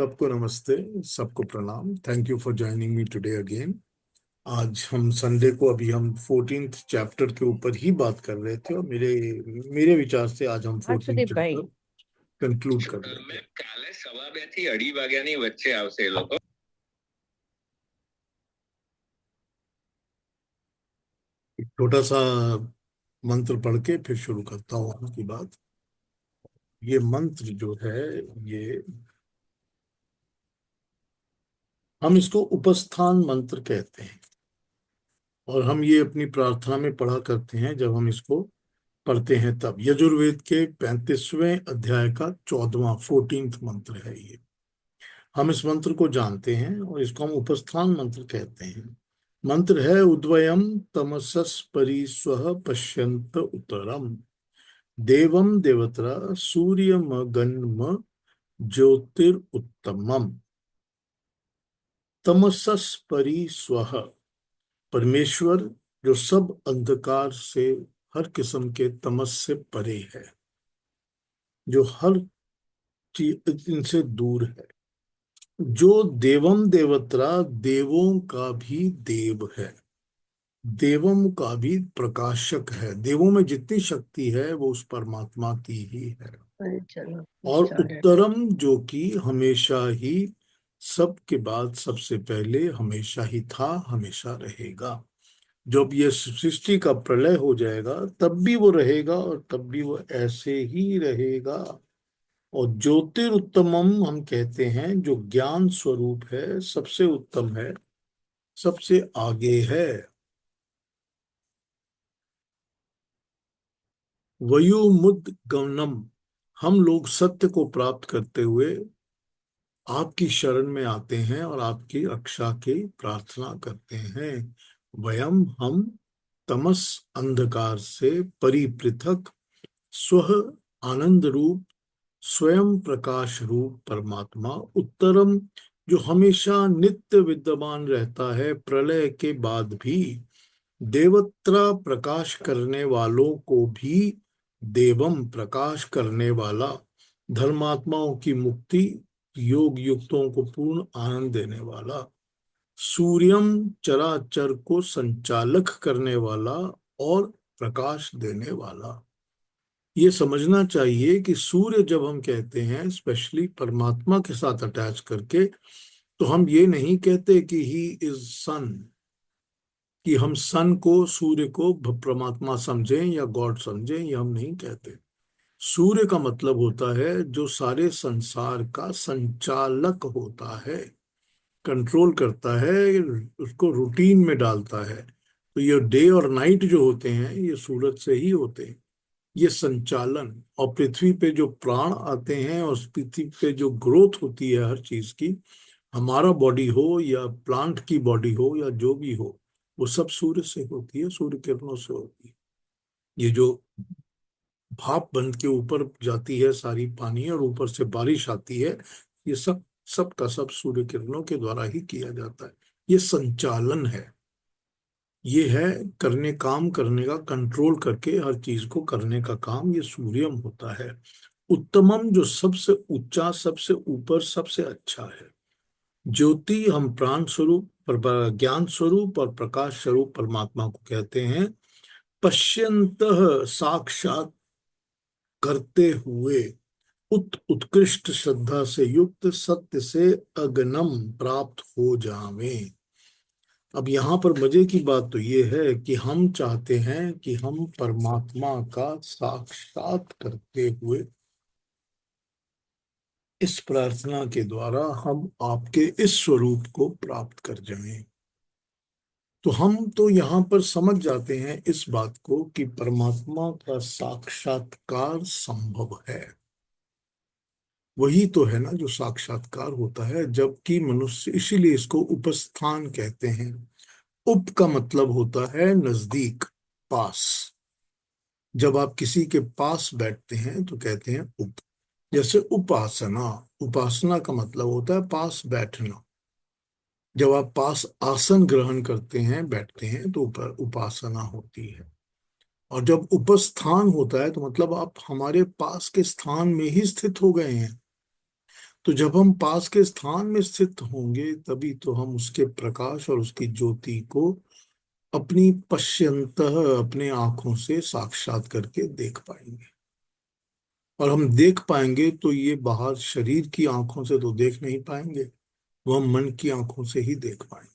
सबको नमस्ते। सबको प्रणाम। Thank you for joining me today again. आज हम संडे को अभी हम 14th चैप्टर के ऊपर ही बात कर रहे थे और मेरे मेरे विचार से आज हम हाँ 14th सुदीप भाई। चैप्टर कंक्लूड कर रहे મેં थे। કાલે સવા 2 થી 2:30 વાગ્યાની વચ્ચે આવશે એ લોકો। एक छोटा सा मंत्र पढ़ के फिर शुरू करता हूँ उनकी बात। ये मंत्र जो है, ये हम इसको उपस्थान मंत्र कहते हैं और हम ये अपनी प्रार्थना में पढ़ा करते हैं। जब हम इसको पढ़ते हैं तब यजुर्वेद के 35वें अध्याय का 14वां मंत्र है ये। हम इस मंत्र को जानते हैं और इसको हम उपस्थान मंत्र कहते हैं। मंत्र है उद्वयम तमसस परिस्वः पश्यन्त उत्तरम देवम देवतरा सूर्यमगन्म ज्योतिरुत्तमम। तमसस परिस्वः, परमेश्वर जो सब अंधकार से, हर किस्म के तमस से परे है, जो हर चीज इनसे दूर है, जो देवम देवत्रा, देवों का भी देव है, देवम का भी प्रकाशक है। देवों में जितनी शक्ति है वो उस परमात्मा की ही है। अरे चलो और स्टार्ट। उत्तरम जो कि हमेशा ही, सबके बाद सबसे पहले हमेशा ही था, हमेशा रहेगा। जब ये सृष्टि का प्रलय हो जाएगा तब भी वो रहेगा और तब भी वो ऐसे ही रहेगा। और ज्योतिरुत्तमम हम कहते हैं जो ज्ञान स्वरूप है, सबसे उत्तम है, सबसे आगे है। वयुमुद्गमनम, हम लोग सत्य को प्राप्त करते हुए आपकी शरण में आते हैं और आपकी रक्षा की प्रार्थना करते हैं। वयम हम, तमस अंधकार से परिपृथक, स्व आनंद रूप, स्वयं प्रकाश रूप परमात्मा उत्तरम जो हमेशा नित्य विद्यमान रहता है, प्रलय के बाद भी देवत्रा प्रकाश करने वालों को भी, देवम प्रकाश करने वाला, धर्मात्माओं की मुक्ति, योग युक्तों को पूर्ण आनंद देने वाला, सूर्यम चराचर को संचालक करने वाला और प्रकाश देने वाला। ये समझना चाहिए कि सूर्य जब हम कहते हैं स्पेशली परमात्मा के साथ अटैच करके, तो हम ये नहीं कहते कि ही इज सन, कि हम सन को, सूर्य को परमात्मा समझें या गॉड समझें, ये हम नहीं कहते। सूर्य का मतलब होता है जो सारे संसार का संचालक होता है, कंट्रोल करता है, उसको रूटीन में डालता है। तो ये डे और नाइट जो होते हैं ये सूरज से ही होते हैं, ये संचालन। और पृथ्वी पे जो प्राण आते हैं और पृथ्वी पे जो ग्रोथ होती है हर चीज की, हमारा बॉडी हो या प्लांट की बॉडी हो या जो भी हो, वो सब सूर्य से होती है, सूर्य किरणों से होती है। ये जो भाप बन के ऊपर जाती है सारी पानी और ऊपर से बारिश आती है, ये सब सब का सब सूर्य किरणों के द्वारा ही किया जाता है। ये संचालन है, ये है करने, काम करने का, कंट्रोल करके हर चीज को करने का काम, ये सूर्यम होता है। उत्तमम जो सबसे ऊंचा, सबसे ऊपर, सबसे अच्छा है। ज्योति हम प्राण स्वरूप, ज्ञान स्वरूप और प्रकाश स्वरूप परमात्मा को कहते हैं। पश्यन्तः साक्षात करते हुए, उत्कृष्ट श्रद्धा से युक्त, सत्य से अगनम प्राप्त हो जावे। अब यहाँ पर मजे की बात तो ये है कि हम चाहते हैं कि हम परमात्मा का साक्षात करते हुए इस प्रार्थना के द्वारा हम आपके इस स्वरूप को प्राप्त कर जाएं। तो हम तो यहाँ पर समझ जाते हैं इस बात को कि परमात्मा का साक्षात्कार संभव है। वही तो है ना जो साक्षात्कार होता है, जबकि मनुष्य, इसीलिए इसको उपस्थान कहते हैं। उप का मतलब होता है नजदीक, पास। जब आप किसी के पास बैठते हैं तो कहते हैं उप। जैसे उपासना, उपासना का मतलब होता है पास बैठना। जब आप पास आसन ग्रहण करते हैं, बैठते हैं, तो ऊपर उपासना होती है। और जब उपस्थान होता है तो मतलब आप हमारे पास के स्थान में ही स्थित हो गए हैं। तो जब हम पास के स्थान में स्थित होंगे तभी तो हम उसके प्रकाश और उसकी ज्योति को अपनी पश्यंतः अपने आंखों से साक्षात करके देख पाएंगे। और हम देख पाएंगे तो ये बाहर शरीर की आंखों से तो देख नहीं पाएंगे, वो हम मन की आंखों से ही देख पाएंगे।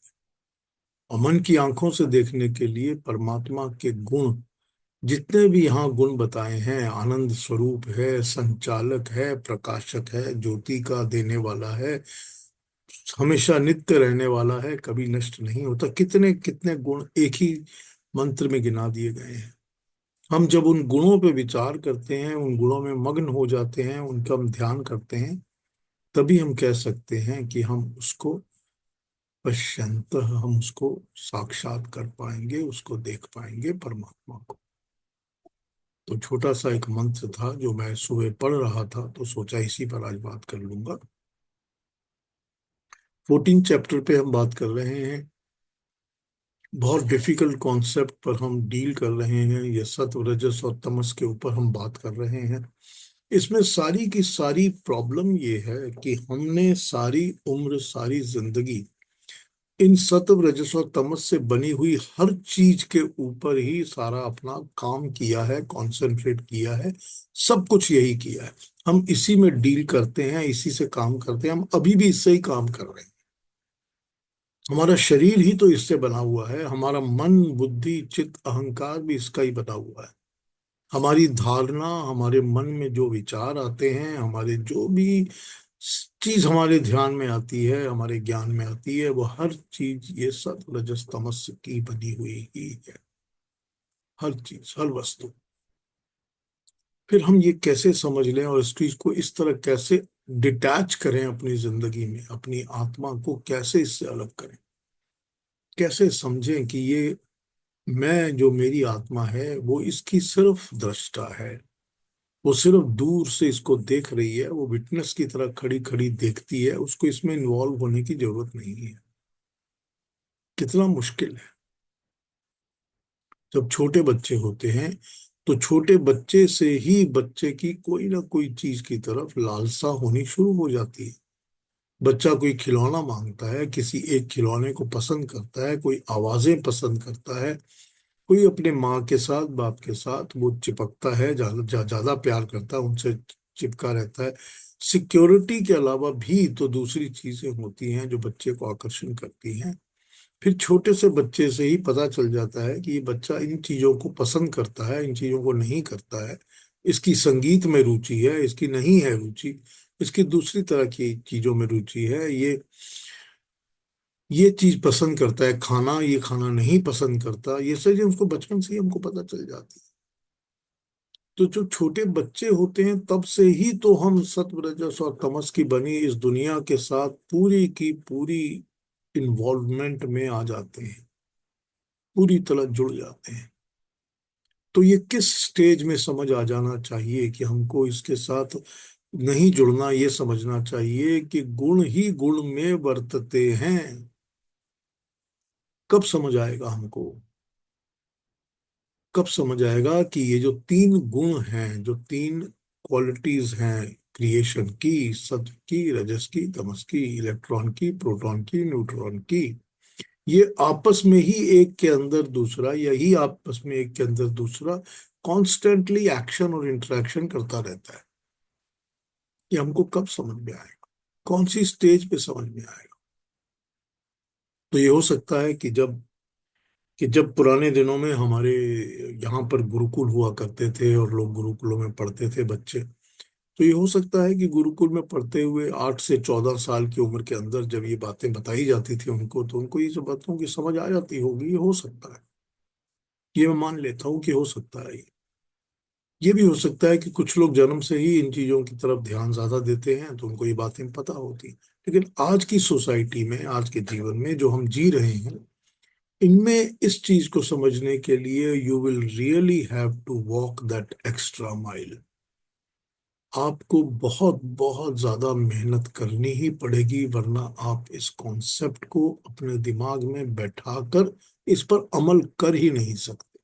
और मन की आंखों से देखने के लिए परमात्मा के गुण, जितने भी यहाँ गुण बताए हैं, आनंद स्वरूप है, संचालक है, प्रकाशक है, ज्योति का देने वाला है, हमेशा नित्य रहने वाला है, कभी नष्ट नहीं होता, कितने कितने गुण एक ही मंत्र में गिना दिए गए हैं। हम जब उन गुणों पे विचार करते हैं, उन गुणों में मग्न हो जाते हैं, उनका हम ध्यान करते हैं, तभी हम कह सकते हैं कि हम उसको पश्यंत, हम उसको साक्षात कर पाएंगे, उसको देख पाएंगे परमात्मा को। तो छोटा सा एक मंत्र था जो मैं सुबह पढ़ रहा था, तो सोचा इसी पर आज बात कर लूंगा। 14 चैप्टर पे हम बात कर रहे हैं। बहुत डिफिकल्ट कॉन्सेप्ट पर हम डील कर रहे हैं। ये सत्व रजस और तमस के ऊपर हम बात कर रहे हैं। इसमें सारी की सारी प्रॉब्लम ये है कि हमने सारी उम्र, सारी जिंदगी इन सत्व रजस और तमस से बनी हुई हर चीज के ऊपर ही सारा अपना काम किया है, कंसंट्रेट किया है, सब कुछ यही किया है। हम इसी में डील करते हैं, इसी से काम करते हैं, हम अभी भी इससे ही काम कर रहे हैं। हमारा शरीर ही तो इससे बना हुआ है, हमारा मन, बुद्धि, चित्त, अहंकार भी इसका ही बना हुआ है। हमारी धारणा, हमारे मन में जो विचार आते हैं, हमारे जो भी चीज हमारे ध्यान में आती है, हमारे ज्ञान में आती है, वो हर चीज ये सब रजस तमस की बनी हुई ही है। हर चीज, हर वस्तु। फिर हम ये कैसे समझ लें और इस चीज को इस तरह कैसे डिटैच करें अपनी जिंदगी में, अपनी आत्मा को कैसे इससे अलग करें, कैसे समझें कि ये मैं, जो मेरी आत्मा है, वो इसकी सिर्फ दृष्टा है, वो सिर्फ दूर से इसको देख रही है, वो विटनेस की तरह खड़ी खड़ी देखती है, उसको इसमें इन्वॉल्व होने की जरूरत नहीं है। कितना मुश्किल है। जब छोटे बच्चे होते हैं तो छोटे बच्चे से ही बच्चे की कोई ना कोई चीज की तरफ लालसा होनी शुरू हो जाती है। बच्चा कोई खिलौना मांगता है, किसी एक खिलौने को पसंद करता है, कोई आवाजें पसंद करता है, कोई अपने माँ के साथ, बाप के साथ वो चिपकता है, ज्यादा प्यार करता है, उनसे चिपका रहता है। सिक्योरिटी के अलावा भी तो दूसरी चीजें होती हैं जो बच्चे को आकर्षण करती हैं। फिर छोटे से बच्चे से ही पता चल जाता है कि ये बच्चा इन चीजों को पसंद करता है, इन चीजों को नहीं करता है। इसकी संगीत में रुचि है, इसकी नहीं है रुचि, इसकी दूसरी तरह की चीजों में रुचि है। ये चीज पसंद करता है खाना, ये खाना नहीं पसंद करता, ये सब चीजें उसको बचपन से ही हमको पता चल जाती है। तो जो छोटे बच्चे होते हैं तब से ही तो हम सत्व रजस और तमस की बनी इस दुनिया के साथ पूरी की पूरी इन्वॉल्वमेंट में आ जाते हैं, पूरी तरह जुड़ जाते हैं। तो ये किस स्टेज में समझ आ जाना चाहिए कि हमको इसके साथ नहीं जुड़ना, ये समझना चाहिए कि गुण ही गुण में वर्तते हैं। कब समझ आएगा हमको, कब समझ आएगा कि ये जो तीन गुण हैं, जो तीन क्वालिटीज हैं क्रिएशन की, सत्व की, रजस की, तमस की, इलेक्ट्रॉन की, प्रोटॉन की, न्यूट्रॉन की, ये आपस में ही एक के अंदर दूसरा, यही आपस में एक के अंदर दूसरा कॉन्स्टेंटली एक्शन और इंटरेक्शन करता रहता है। ये हमको कब समझ में आएगा, कौन सी स्टेज पे समझ में आएगा? तो ये हो सकता है कि जब पुराने दिनों में हमारे यहाँ पर गुरुकुल हुआ करते थे और लोग गुरुकुलों में पढ़ते थे बच्चे, तो ये हो सकता है कि गुरुकुल में पढ़ते हुए 8 से 14 साल की उम्र के अंदर जब ये बातें बताई जाती थी उनको, तो उनको ये सब बातों की समझ आ जाती होगी। ये हो सकता है, ये मैं मान लेता हूँ कि हो सकता है। ये भी हो सकता है कि कुछ लोग जन्म से ही इन चीजों की तरफ ध्यान ज्यादा देते हैं तो उनको ये बातें पता होती हैं। लेकिन आज की सोसाइटी में, आज के जीवन में जो हम जी रहे हैं, इनमें इस चीज को समझने के लिए you will really have to walk that extra mile. आपको बहुत बहुत ज्यादा मेहनत करनी ही पड़ेगी, वरना आप इस कॉन्सेप्ट को अपने दिमाग में बैठाकर इस पर अमल कर ही नहीं सकते।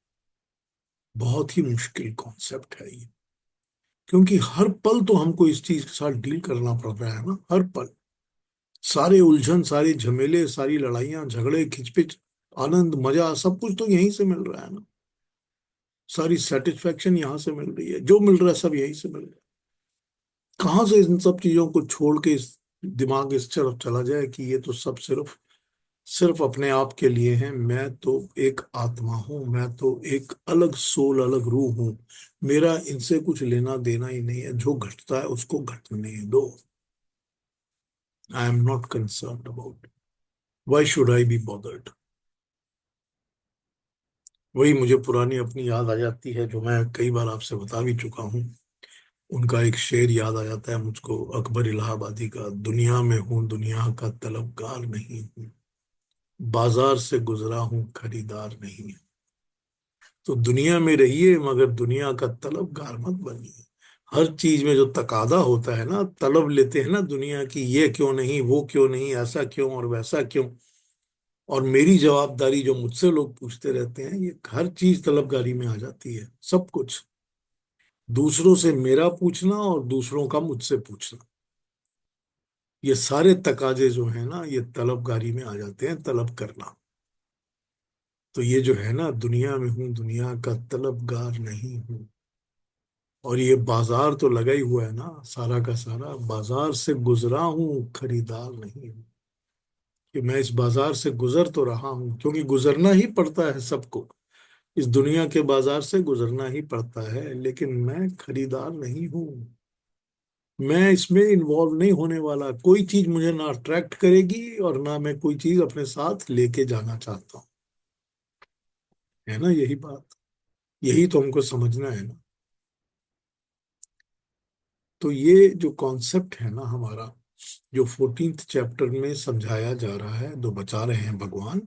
बहुत ही मुश्किल कॉन्सेप्ट है ये। क्योंकि हर पल तो हमको इस चीज के साथ डील करना पड़ रहा है ना, हर पल। सारे उलझन, सारी झमेले, सारी लड़ाइयां, झगड़े, खिचपिच, आनंद, मजा, सब कुछ तो यहीं से मिल रहा है ना। सारी सेटिस्फेक्शन यहां से मिल रही है, जो मिल रहा है सब यहीं से मिल रहा है। कहाँ से इन सब चीजों को छोड़ के दिमाग इस तरफ चला जाए कि ये तो सब सिर्फ सिर्फ अपने आप के लिए है। मैं तो एक आत्मा हूं, मैं तो एक अलग सोल, अलग रूह हूं। मेरा इनसे कुछ लेना देना ही नहीं है। जो घटता है उसको घटने दो। I am not concern about, why should I be bothered. वही मुझे पुरानी अपनी याद आ जाती है, जो मैं कई बार आपसे बता भी चुका हूँ। उनका एक शेर याद आ जाता है मुझको, अकबर इलाहाबादी का, दुनिया में हूँ दुनिया का तलबगार नहीं हूँ, बाजार से गुजरा हूँ खरीदार नहीं। तो दुनिया में रहिए मगर दुनिया का तलबगार मत बनिए। हर चीज में जो तकादा होता है ना, तलब लेते हैं ना दुनिया की, ये क्यों नहीं, वो क्यों नहीं, ऐसा क्यों और वैसा क्यों। और मेरी जवाबदारी जो मुझसे लोग पूछते रहते हैं, ये हर चीज तलबगारी में आ जाती है, सब कुछ। दूसरों से मेरा पूछना और दूसरों का मुझसे पूछना, ये सारे तकाजे जो है ना, ये तलबगारी में आ जाते हैं, तलब करना। तो ये जो है ना, दुनिया में हूं दुनिया का तलबगार नहीं हूं। और ये बाजार तो लगा ही हुआ है ना, सारा का सारा बाजार से गुजरा हूं खरीदार नहीं हूं। कि मैं इस बाजार से गुजर तो रहा हूं, क्योंकि गुजरना ही पड़ता है सबको। इस दुनिया के बाजार से गुजरना ही पड़ता है, लेकिन मैं खरीदार नहीं हूं। मैं इसमें इन्वॉल्व नहीं होने वाला। कोई चीज मुझे ना अट्रैक्ट करेगी और ना मैं कोई चीज अपने साथ लेके जाना चाहता हूँ। है ना यही बात, यही तो हमको समझना है ना। तो ये जो कॉन्सेप्ट है ना हमारा, जो 14th चैप्टर में समझाया जा रहा है, जो बचा रहे हैं भगवान,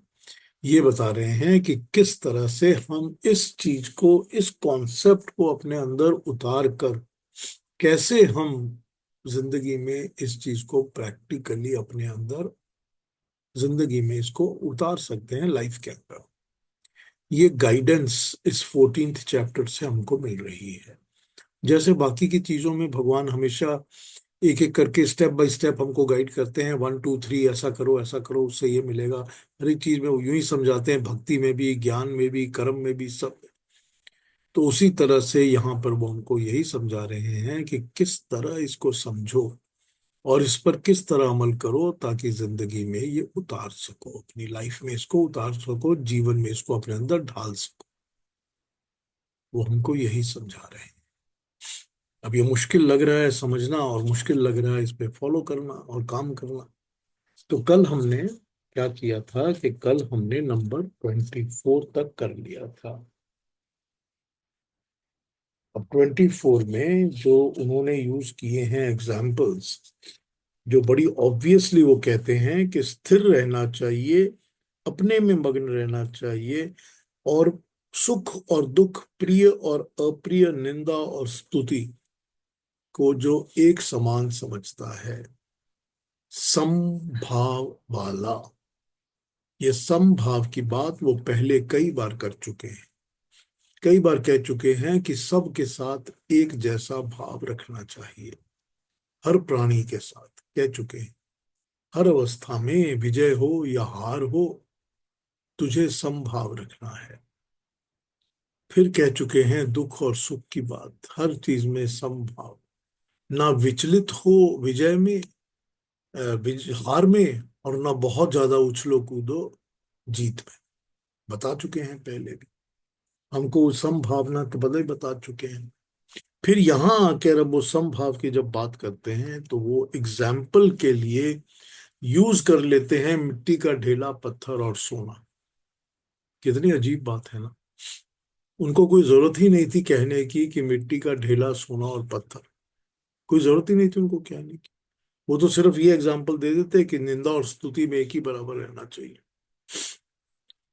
ये बता रहे हैं कि किस तरह से हम इस चीज को, इस कॉन्सेप्ट को अपने अंदर उतार कर कैसे हम जिंदगी में इस चीज को प्रैक्टिकली अपने अंदर जिंदगी में इसको उतार सकते हैं, लाइफ के अंदर। ये गाइडेंस इस 14th चैप्टर से हमको मिल रही है। जैसे बाकी की चीजों में भगवान हमेशा एक एक करके स्टेप बाय स्टेप हमको गाइड करते हैं, 1 2 3 ऐसा करो उससे ये मिलेगा। हर एक चीज में वो यूं ही समझाते हैं, भक्ति में भी, ज्ञान में भी, कर्म में भी, सब। तो उसी तरह से यहाँ पर वो हमको यही समझा रहे हैं कि किस तरह इसको समझो और इस पर किस तरह अमल करो, ताकि जिंदगी में ये उतार सको, अपनी लाइफ में इसको उतार सको, जीवन में इसको अपने अंदर ढाल सको। वो हमको यही समझा रहे हैं। अब ये मुश्किल लग रहा है समझना, और मुश्किल लग रहा है इस पे फॉलो करना और काम करना। तो कल हमने क्या किया था कि कल हमने नंबर 24 तक कर लिया था। अब 24 में जो उन्होंने यूज किए हैं एग्जाम्पल्स, जो बड़ी ऑब्वियसली वो कहते हैं कि स्थिर रहना चाहिए, अपने में मग्न रहना चाहिए, और सुख और दुख, प्रिय और अप्रिय, निंदा और स्तुति को जो एक समान समझता है, समभाव वाला। ये समभाव की बात वो पहले कई बार कर चुके हैं, कई बार कह चुके हैं कि सबके साथ एक जैसा भाव रखना चाहिए। हर प्राणी के साथ कह चुके हैं, हर अवस्था में विजय हो या हार हो, तुझे समभाव रखना है। फिर कह चुके हैं दुख और सुख की बात, हर चीज में समभाव, ना विचलित हो विजय में, हार में, और ना बहुत ज्यादा उछलो कूदो जीत में। बता चुके हैं पहले भी, हमको संभावना तो बदले बता चुके हैं। फिर यहाँ आकर अब वो समभाव की जब बात करते हैं, तो वो एग्जाम्पल के लिए यूज कर लेते हैं मिट्टी का ढेला, पत्थर और सोना। कितनी अजीब बात है ना। उनको कोई जरूरत ही नहीं थी कहने की कि मिट्टी का ढेला, सोना और पत्थर। कोई जरूरत ही नहीं थी उनको कहने की। वो तो सिर्फ ये एग्जाम्पल दे देते कि निंदा और स्तुति में एक ही बराबर रहना चाहिए।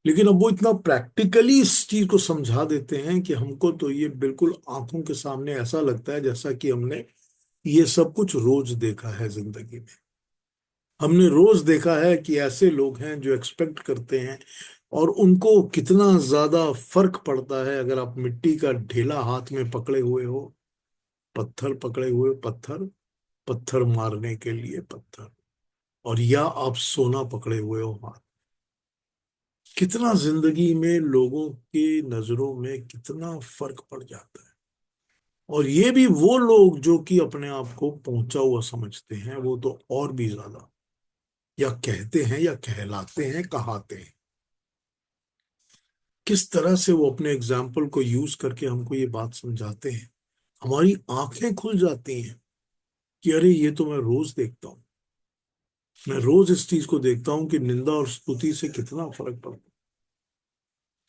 लेकिन अब वो इतना प्रैक्टिकली इस चीज को समझा देते हैं कि हमको तो ये बिल्कुल आंखों के सामने ऐसा लगता है जैसा कि हमने ये सब कुछ रोज देखा है जिंदगी में। हमने रोज देखा है कि ऐसे लोग हैं जो एक्सपेक्ट करते हैं, और उनको कितना ज्यादा फर्क पड़ता है अगर आप मिट्टी का ढेला हाथ में पकड़े हुए हो पत्थर पकड़े हुए पत्थर, पत्थर मारने के लिए पत्थर, और या आप सोना पकड़े हुए हो हाथ। कितना जिंदगी में लोगों की नजरों में कितना फर्क पड़ जाता है। और ये भी वो लोग जो कि अपने आप को पहुंचा हुआ समझते हैं, वो तो और भी ज्यादा, या कहते हैं या कहलाते हैं, कहाते हैं। किस तरह से वो अपने एग्जाम्पल को यूज करके हमको ये बात समझाते हैं, हमारी आंखें खुल जाती हैं कि अरे ये तो मैं रोज देखता हूँ। मैं रोज इस चीज को देखता हूँ कि निंदा और स्तुति से कितना फर्क पड़ता है,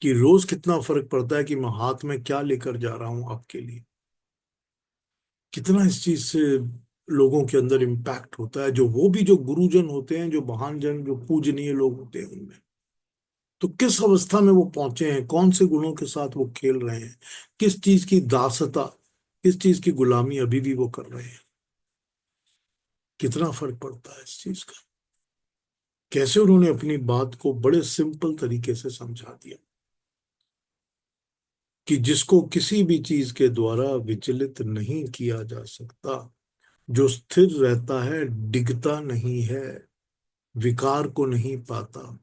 कि रोज कितना फर्क पड़ता है कि मैं हाथ में क्या लेकर जा रहा हूँ आपके लिए। कितना इस चीज से लोगों के अंदर इम्पैक्ट होता है, जो वो भी जो गुरुजन होते हैं, जो महान जन, जो पूजनीय लोग होते हैं, उनमें तो किस अवस्था में वो पहुंचे हैं, कौन से गुणों के साथ वो खेल रहे हैं, किस चीज की दासता, किस चीज की गुलामी अभी भी वो कर रहे हैं। कितना फर्क पड़ता है इस चीज का। कैसे उन्होंने अपनी बात को बड़े सिंपल तरीके से समझा दिया कि जिसको किसी भी चीज के द्वारा विचलित नहीं किया जा सकता, जो स्थिर रहता है, डिगता नहीं है, विकार को नहीं पाता।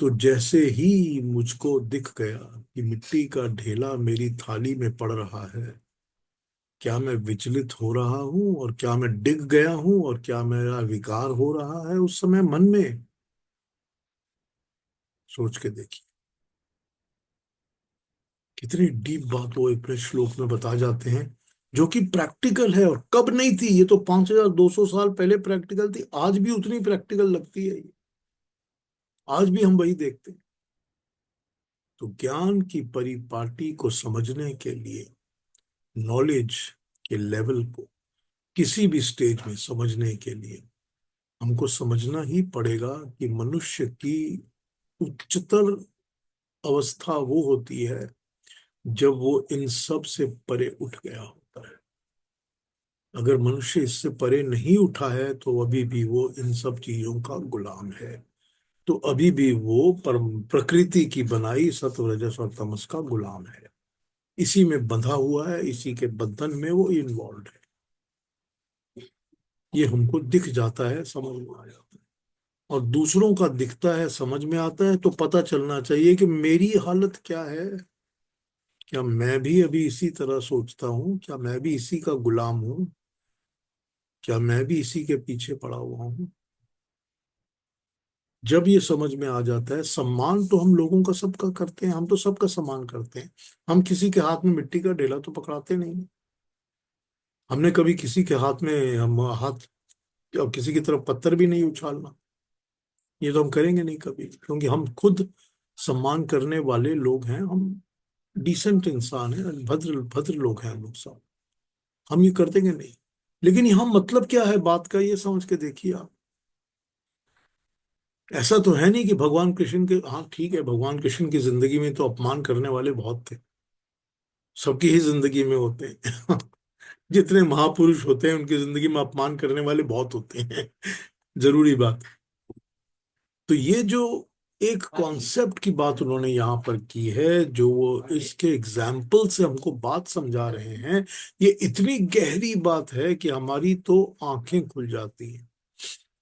तो जैसे ही मुझको दिख गया कि मिट्टी का ढेला मेरी थाली में पड़ रहा है, क्या मैं विचलित हो रहा हूं, और क्या मैं डिग गया हूं, और क्या मेरा विकार हो रहा है उस समय मन में, सोच के देखिए। कितनी डीप बात वो अपने श्लोक में बता जाते हैं, जो कि प्रैक्टिकल है। और कब नहीं थी ये, तो 5200 साल पहले प्रैक्टिकल थी, आज भी उतनी प्रैक्टिकल लगती है ये। आज भी हम वही देखते हैं। तो ज्ञान की परिपाटी को समझने के लिए, नॉलेज के लेवल को किसी भी स्टेज में समझने के लिए, हमको समझना ही पड़ेगा कि मनुष्य की उच्चतर अवस्था वो होती है जब वो इन सब से परे उठ गया होता है। अगर मनुष्य इससे परे नहीं उठा है तो अभी भी वो इन सब चीजों का गुलाम है। तो अभी भी वो प्रकृति की बनाई सत्व रजस और तमस का गुलाम है। इसी में बंधा हुआ है, इसी के बंधन में वो इन्वॉल्व है। ये हमको दिख जाता है, समझ में आ जाता है। और दूसरों का दिखता है, समझ में आता है, तो पता चलना चाहिए कि मेरी हालत क्या है। क्या मैं भी अभी इसी तरह सोचता हूँ? क्या मैं भी इसी का गुलाम हूँ? क्या मैं भी इसी के पीछे पड़ा हुआ हूँ? जब ये समझ में आ जाता है, सम्मान तो हम लोगों का सबका करते हैं, हम तो सबका सम्मान करते हैं। हम किसी के हाथ में मिट्टी का ढेला तो पकड़ाते नहीं। हमने कभी किसी के हाथ में हम हाथ, और किसी की तरफ पत्थर भी नहीं उछालना। ये तो हम करेंगे नहीं कभी, क्योंकि हम खुद सम्मान करने वाले लोग हैं। हम डिसेंट इंसान हैं, भद्र भद्र लोग हैं हम लोग सब। हम ये कर देंगे नहीं। लेकिन यहाँ मतलब क्या है बात का, ये समझ के देखिए आप। ऐसा तो है नहीं कि भगवान कृष्ण के, हाँ ठीक है, भगवान कृष्ण की जिंदगी में तो अपमान करने वाले बहुत थे। सबकी ही जिंदगी में होते हैं। जितने महापुरुष होते हैं उनकी जिंदगी में अपमान करने वाले बहुत होते हैं। जरूरी बात। तो ये जो एक कॉन्सेप्ट की बात उन्होंने यहाँ पर की है, जो वो इसके एग्जाम्पल से हमको बात समझा रहे हैं, ये इतनी गहरी बात है कि हमारी तो आंखें खुल जाती हैं।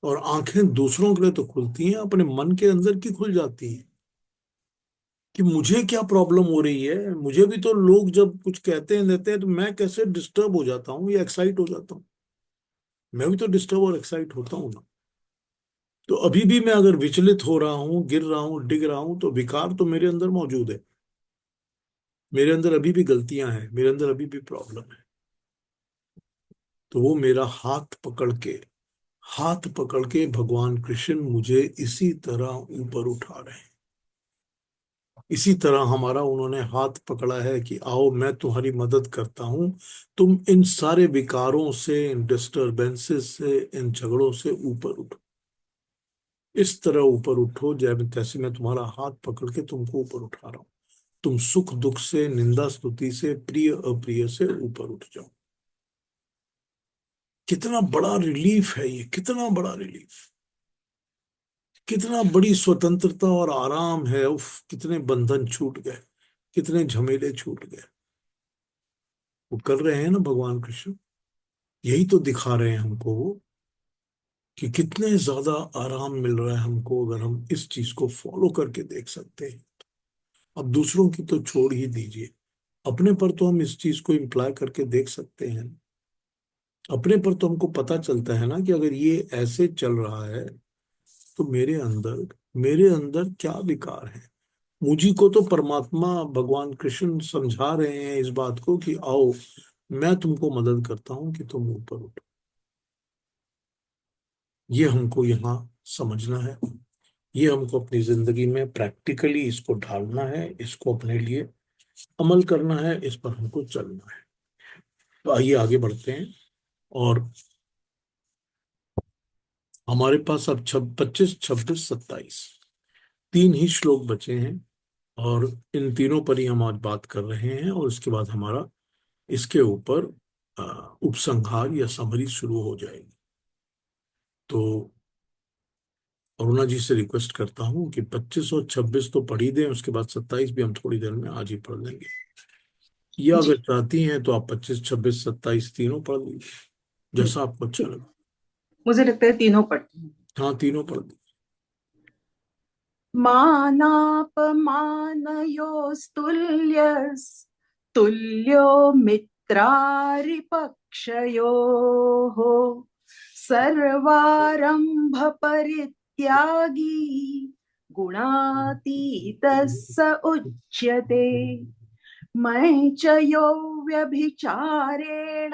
और आंखें दूसरों के लिए तो खुलती हैं, अपने मन के अंदर की खुल जाती हैं कि मुझे क्या प्रॉब्लम हो रही है। मुझे भी तो लोग जब कुछ कहते हैं देते हैं तो मैं कैसे डिस्टर्ब हो जाता हूँ या एक्साइट हो जाता हूँ। मैं भी तो डिस्टर्ब और एक्साइट होता हूँ ना। तो अभी भी मैं अगर विचलित हो रहा हूँ, गिर रहा हूँ, डिग रहा हूँ, तो विकार तो मेरे अंदर मौजूद है। मेरे अंदर अभी भी गलतियां हैं, मेरे अंदर अभी भी प्रॉब्लम है। तो वो मेरा हाथ पकड़ के भगवान कृष्ण मुझे इसी तरह ऊपर उठा रहे हैं। इसी तरह हमारा उन्होंने हाथ पकड़ा है कि आओ मैं तुम्हारी मदद करता हूं। तुम इन सारे विकारों से, इन डिस्टरबेंसेस से, इन झगड़ों से ऊपर उठो। इस तरह ऊपर उठो जैसे मैं तुम्हारा हाथ पकड़ के तुमको ऊपर उठा रहा हूं। तुम सुख दुख से, निंदा स्तुति से, प्रिय अप्रिय से ऊपर उठ जाओ। कितना बड़ा रिलीफ है ये, कितना बड़ा रिलीफ। कितना बड़ी स्वतंत्रता और आराम है। उफ, कितने बंधन छूट गए, कितने झमेले छूट गए। वो कर रहे हैं ना भगवान कृष्ण, यही तो दिखा रहे हैं हमको वो, कि कितने ज्यादा आराम मिल रहा है हमको अगर हम इस चीज को फॉलो करके देख सकते हैं। अब दूसरों की तो छोड़ ही दीजिए, अपने पर तो हम इस चीज को इम्प्लाय करके देख सकते हैं। अपने पर तो हमको पता चलता है ना कि अगर ये ऐसे चल रहा है तो मेरे अंदर क्या विकार है। मुझी को तो परमात्मा भगवान कृष्ण समझा रहे हैं इस बात को कि आओ, मैं तुमको मदद करता हूं कि तुम ऊपर उठो। ये हमको यहाँ समझना है, ये हमको अपनी जिंदगी में प्रैक्टिकली इसको ढालना है, इसको अपने लिए अमल करना है, इस पर हमको चलना है। तो आइए आगे बढ़ते हैं। और हमारे पास अब 25, 26, 27 तीन ही श्लोक बचे हैं, और इन तीनों पर ही हम आज बात कर रहे हैं, और इसके बाद हमारा इसके ऊपर अ, उपसंहार या समरी शुरू हो जाएगी। तो अरुणा जी से रिक्वेस्ट करता हूँ कि 25 और 26 तो पढ़ ही दें, उसके बाद 27 भी हम थोड़ी देर में आज ही पढ़ लेंगे। या जी, अगर चाहती हैं तो आप 25, 26, 27 तीनों पढ़ लीजिए, जैसा आपको अच्छा ठीक। लगे। मुझे लगता है तीनों पढ़ती हूँ। हाँ, तीनों पढ़ लीजिए। मानापमानयोस्तुल्यो मित्रारिपक्षयोः सर्वारंभ परित्यागी गुणातीतः स उच्यते। मैं च यो व्यभिचारेण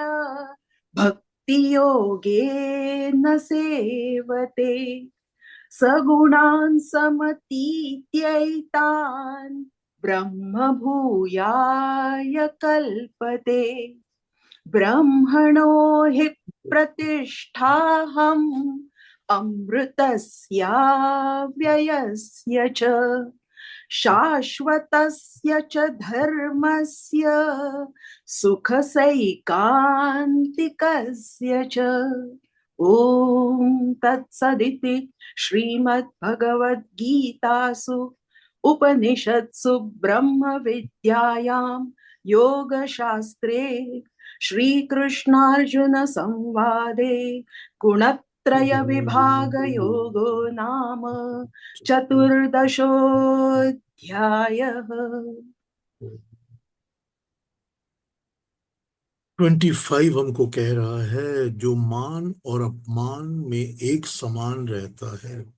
भक्ति योगेन सेवते सगुणान् समतीत्यैतान् ब्रह्म भूयाय कल्पते। ब्रह्मणो हि प्रतिष्ठाहम् अमृतस्य व्ययस्य च शाश्वतस्य च धर्मस्य सुखसैकान्तिकस्य च। ॐ तत्सदिति श्रीमद्भगवद्गीतासु उपनिषत्सु ब्रह्मविद्यायां योगशास्त्रे श्रीकृष्णार्जुनसंवादे गुणत्रयविभागयोगो नाम चतुर्दशोऽध्यायः। 25 हमको कह रहा है, जो मान और अपमान में एक समान रहता है,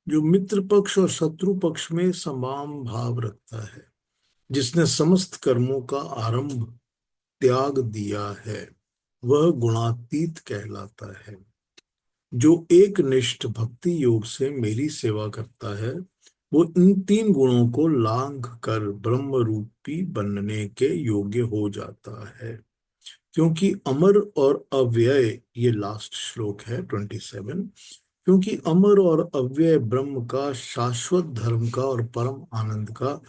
जो मित्र पक्ष और शत्रु पक्ष में समान भाव रखता है, जिसने समस्त कर्मों का आरंभ त्याग दिया है, वह गुणातीत कहलाता है। जो एक निष्ठ भक्ति योग से मेरी सेवा करता है, वो इन तीन गुणों को लांघ कर ब्रह्म रूपी बनने के योग्य हो जाता है। क्योंकि अमर और अव्यय, ये लास्ट श्लोक है 27, क्योंकि अमर और अव्यय ब्रह्म का शाश्वत धर्म का और परम आनंद का,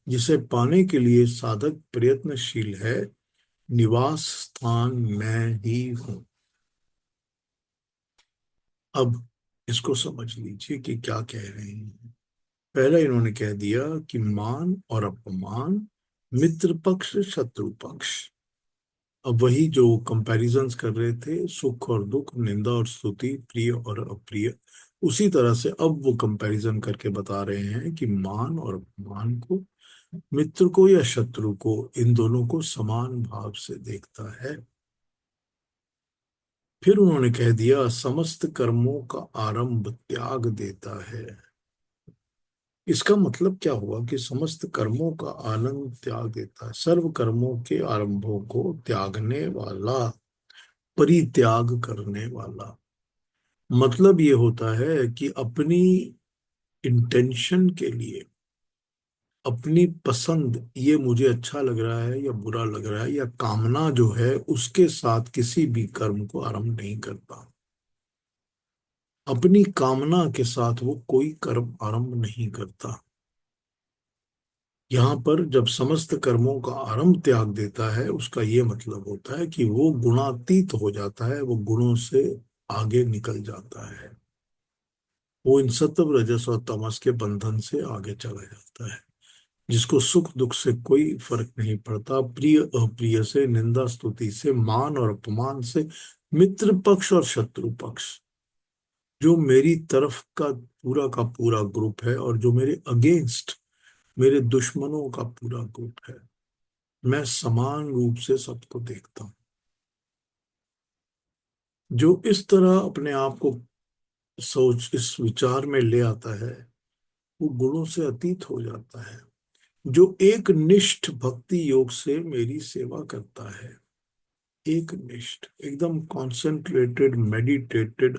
जिसे पाने के लिए साधक प्रयत्नशील है, निवास स्थान मैं ही हूं। अब इसको समझ लीजिए कि क्या कह रहे हैं। पहला इन्होंने कह दिया कि मान और अपमान, मित्र पक्ष शत्रु पक्ष। अब वही जो कंपैरिजंस कर रहे थे, सुख और दुख, निंदा और स्तुति, प्रिय और अप्रिय, उसी तरह से अब वो कंपैरिजन करके बता रहे हैं कि मान और अपमान को, मित्र को या शत्रु को, इन दोनों को समान भाव से देखता है। फिर उन्होंने कह दिया समस्त कर्मों का आरंभ त्याग देता है। इसका मतलब क्या हुआ कि समस्त कर्मों का आनंद त्याग देता है, सर्व कर्मों के आरंभों को त्यागने वाला, परित्याग करने वाला। मतलब ये होता है कि अपनी इंटेंशन के लिए, अपनी पसंद, ये मुझे अच्छा लग रहा है या बुरा लग रहा है, या कामना जो है, उसके साथ किसी भी कर्म को आरंभ नहीं करता। अपनी कामना के साथ वो कोई कर्म आरंभ नहीं करता। यहाँ पर जब समस्त कर्मों का आरंभ त्याग देता है, उसका ये मतलब होता है कि वो गुणातीत हो जाता है, वो गुणों से आगे निकल जाता है, वो इन सत्व रजस और तमस के बंधन से आगे चला जाता है। जिसको सुख दुख से कोई फर्क नहीं पड़ता, प्रिय अप्रिय से, निंदा स्तुति से, मान और अपमान से, मित्र पक्ष और शत्रु पक्ष, जो मेरी तरफ का पूरा ग्रुप है और जो मेरे अगेंस्ट, मेरे दुश्मनों का पूरा ग्रुप है, मैं समान रूप से सबको देखता हूँ। जो इस तरह अपने आप को सोच, इस विचार में ले आता है, वो गुणों से अतीत हो जाता है। जो एक निष्ठ भक्ति योग से मेरी सेवा करता है, एक निष्ठ एकदम कॉन्सेंट्रेटेड मेडिटेटेड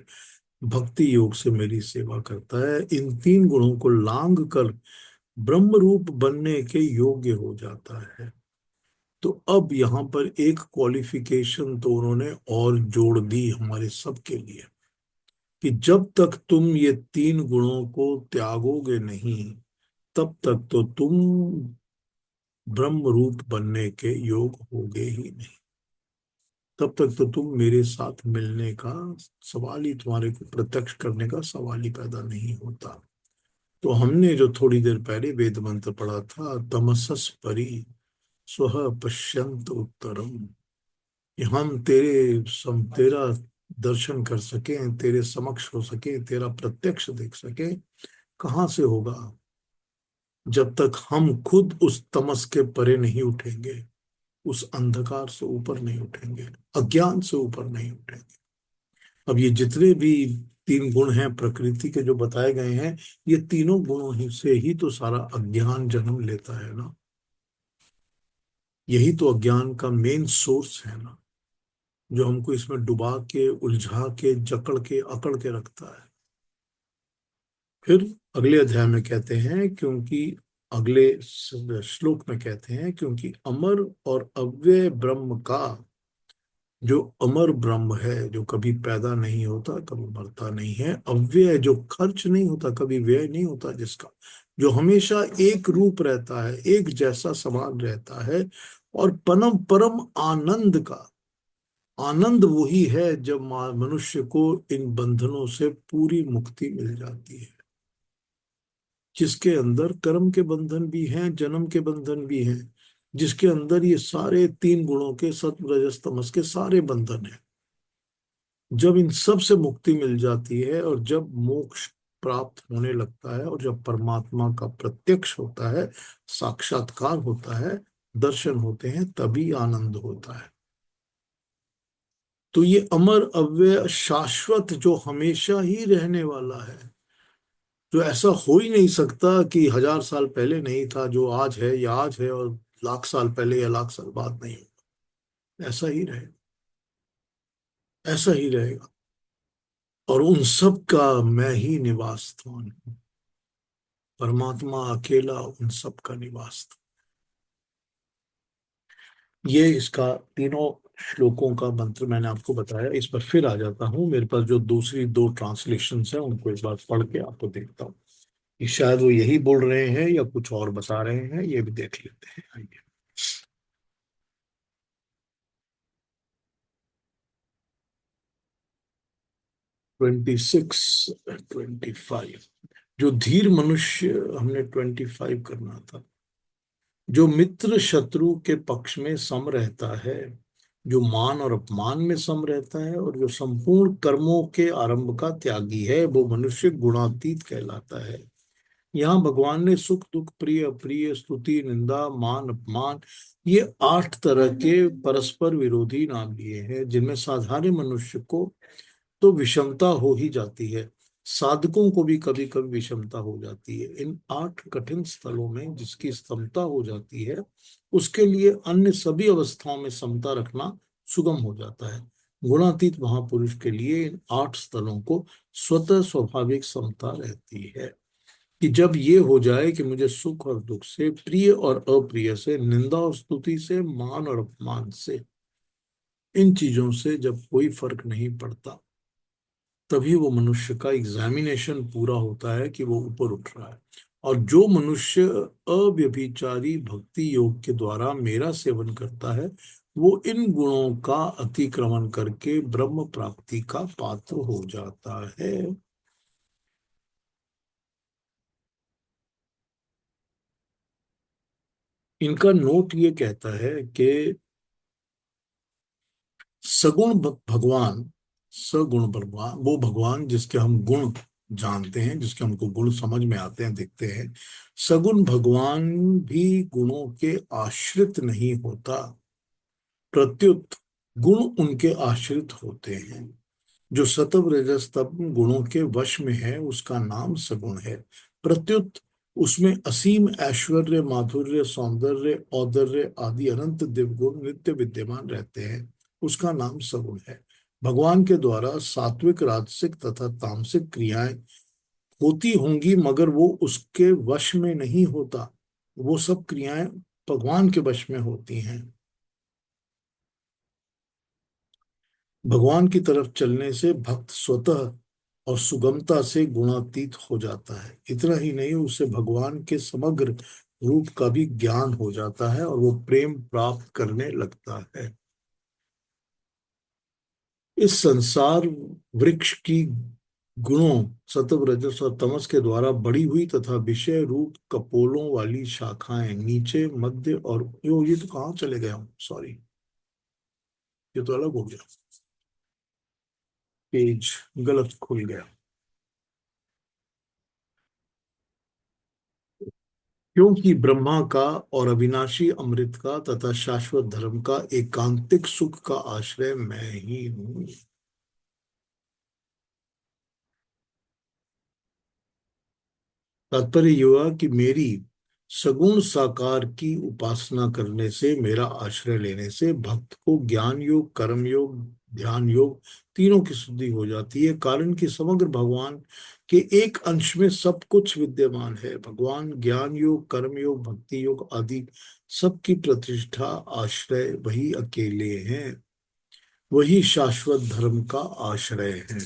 भक्ति योग से मेरी सेवा करता है, इन तीन गुणों को लांग कर ब्रह्म रूप बनने के योग्य हो जाता है। तो अब यहाँ पर एक क्वालिफिकेशन तो उन्होंने और जोड़ दी हमारे सबके लिए, कि जब तक तुम ये तीन गुणों को त्यागोगे नहीं, तब तक तो तुम ब्रह्म रूप बनने के योग होगे ही नहीं। तब तक तो तुम मेरे साथ मिलने का सवाल ही, तुम्हारे को प्रत्यक्ष करने का सवाल ही पैदा नहीं होता। तो हमने जो थोड़ी देर पहले वेद मंत्र पढ़ा था, तमसस परि स्वः पश्यंत उत्तरम, कि हम तेरा दर्शन कर सके, तेरे समक्ष हो सके, तेरा प्रत्यक्ष देख सके, कहाँ से होगा? जब तक हम खुद उस तमस के परे नहीं उठेंगे, उस अंधकार से ऊपर नहीं उठेंगे, अज्ञान से ऊपर नहीं उठेंगे। अब ये जितने भी तीन गुण हैं प्रकृति के जो बताए गए हैं, ये तीनों गुणों ही से ही तो सारा अज्ञान जन्म लेता है ना। यही तो अज्ञान का मेन सोर्स है ना, जो हमको इसमें डुबा के, उलझा के, जकड़ के, अकड़ के रखता है। फिर अगले अध्याय में कहते हैं, क्योंकि अगले श्लोक में कहते हैं, क्योंकि अमर और अव्यय ब्रह्म का, जो अमर ब्रह्म है, जो कभी पैदा नहीं होता, कभी मरता नहीं है, अव्यय, जो खर्च नहीं होता, कभी व्यय नहीं होता, जिसका, जो हमेशा एक रूप रहता है, एक जैसा समान रहता है, और परम परम आनंद का, आनंद वही है जब मनुष्य को इन बंधनों से पूरी मुक्ति मिल जाती है, जिसके अंदर कर्म के बंधन भी हैं, जन्म के बंधन भी हैं, जिसके अंदर ये सारे तीन गुणों के, सत्व रजस तमस के सारे बंधन हैं। जब इन सब से मुक्ति मिल जाती है और जब मोक्ष प्राप्त होने लगता है और जब परमात्मा का प्रत्यक्ष होता है, साक्षात्कार होता है, दर्शन होते हैं, तभी आनंद होता है। तो ये अमर अव्यय शाश्वत, जो हमेशा ही रहने वाला है, जो ऐसा हो ही नहीं सकता कि 1000 साल पहले नहीं था, जो आज है या आज है, और लाख साल पहले या लाख साल बाद नहीं होगा। ऐसा ही रहेगा, ऐसा ही रहेगा। और उन सब का मैं ही निवास स्थान हूं, परमात्मा अकेला उन सब का निवास स्थान। ये इसका तीनों श्लोकों का मंत्र मैंने आपको बताया। इस पर फिर आ जाता हूँ, मेरे पास जो दूसरी दो ट्रांसलेशंस हैं उनको एक बार पढ़ के आपको देखता हूँ कि शायद वो यही बोल रहे हैं या कुछ और बता रहे हैं, ये भी देख लेते हैं। आइए। 26, 25, जो धीर मनुष्य, हमने 25 करना था, जो मित्र शत्रु के पक्ष में सम रहता है, जो मान और अपमान में सम रहता है, और जो संपूर्ण कर्मों के आरंभ का त्यागी है, वो मनुष्य गुणातीत कहलाता है। यहाँ भगवान ने सुख दुख, प्रिय अप्रिय, स्तुति निंदा, मान अपमान, ये 8 तरह के परस्पर विरोधी नाम लिए हैं, जिनमें साधारण मनुष्य को तो विषमता हो ही जाती है, साधकों को भी कभी कभी विषमता हो जाती है। इन 8 कठिन स्थलों में जिसकी समता हो जाती है, उसके लिए अन्य सभी अवस्थाओं में समता रखना सुगम हो जाता है। गुणातीत महापुरुष के लिए इन 8 स्थलों को स्वतः स्वाभाविक समता रहती है, कि जब ये हो जाए कि मुझे सुख और दुख से, प्रिय और अप्रिय से, निंदा और स्तुति से, मान और अपमान से, इन चीजों से जब कोई फर्क नहीं पड़ता, तभी वो मनुष्य का एग्जामिनेशन पूरा होता है कि वो ऊपर उठ रहा है। और जो मनुष्य अव्यभिचारी भक्ति योग के द्वारा मेरा सेवन करता है, वो इन गुणों का अतिक्रमण करके ब्रह्म प्राप्ति का पात्र हो जाता है। इनका नोट ये कहता है कि सगुण भगवान, सगुण भगवान, वो भगवान जिसके हम गुण जानते हैं, जिसके हमको गुण समझ में आते हैं, दिखते हैं, सगुण भगवान भी गुणों के आश्रित नहीं होता, प्रत्युत गुण उनके आश्रित होते हैं। जो सत्व रजस तम गुणों के वश में है उसका नाम सगुण है, प्रत्युत उसमें असीम ऐश्वर्य, माधुर्य, सौंदर्य, औदर्य आदि अनंत दिव्य नित्य विद्यमान रहते हैं, उसका नाम सगुण है। भगवान के द्वारा सात्विक, राजसिक तथा तामसिक क्रियाएं होती होंगी, मगर वो उसके वश में नहीं होता, वो सब क्रियाएं भगवान के वश में होती हैं। भगवान की तरफ चलने से भक्त स्वतः और सुगमता से गुणातीत हो जाता है। इतना ही नहीं, उसे भगवान के समग्र रूप का भी ज्ञान हो जाता है और वो प्रेम प्राप्त करने लगता है। इस संसार वृक्ष की गुणों सत्व, रजस और तमस के द्वारा बढ़ी हुई तथा विषय रूप कपोलों वाली शाखाएं नीचे, मध्य और ये तो कहाँ चले गया हूँ, सॉरी, ये तो अलग हो गया, पेज गलत खुल गया। क्योंकि ब्रह्मा का और अविनाशी अमृत का तथा शाश्वत धर्म का एकांतिक सुख का आश्रय मैं ही हूं। तात्पर्य यह हुआ कि मेरी सगुण साकार की उपासना करने से, मेरा आश्रय लेने से भक्त को ज्ञान योग, कर्म योग, ध्यान योग तीनों की शुद्धि हो जाती है। कारण कि समग्र भगवान के एक अंश में सब कुछ विद्यमान है। भगवान ज्ञान योग, कर्म योग, भक्ति योग आदि सबकी प्रतिष्ठा, आश्रय वही अकेले हैं, वही शाश्वत धर्म का आश्रय है।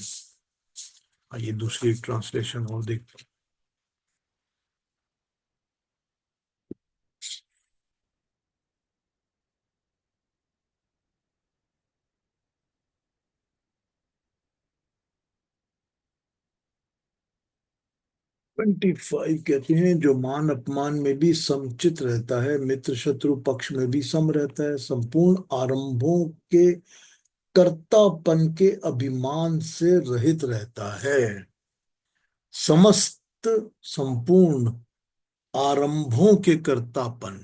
ये दूसरी ट्रांसलेशन और देखते 25 कहते हैं, जो मान अपमान में भी समचित रहता है, मित्र शत्रु पक्ष में भी सम रहता है, संपूर्ण आरंभों के कर्तापन के अभिमान से रहित रहता है। समस्त, संपूर्ण आरंभों के कर्तापन,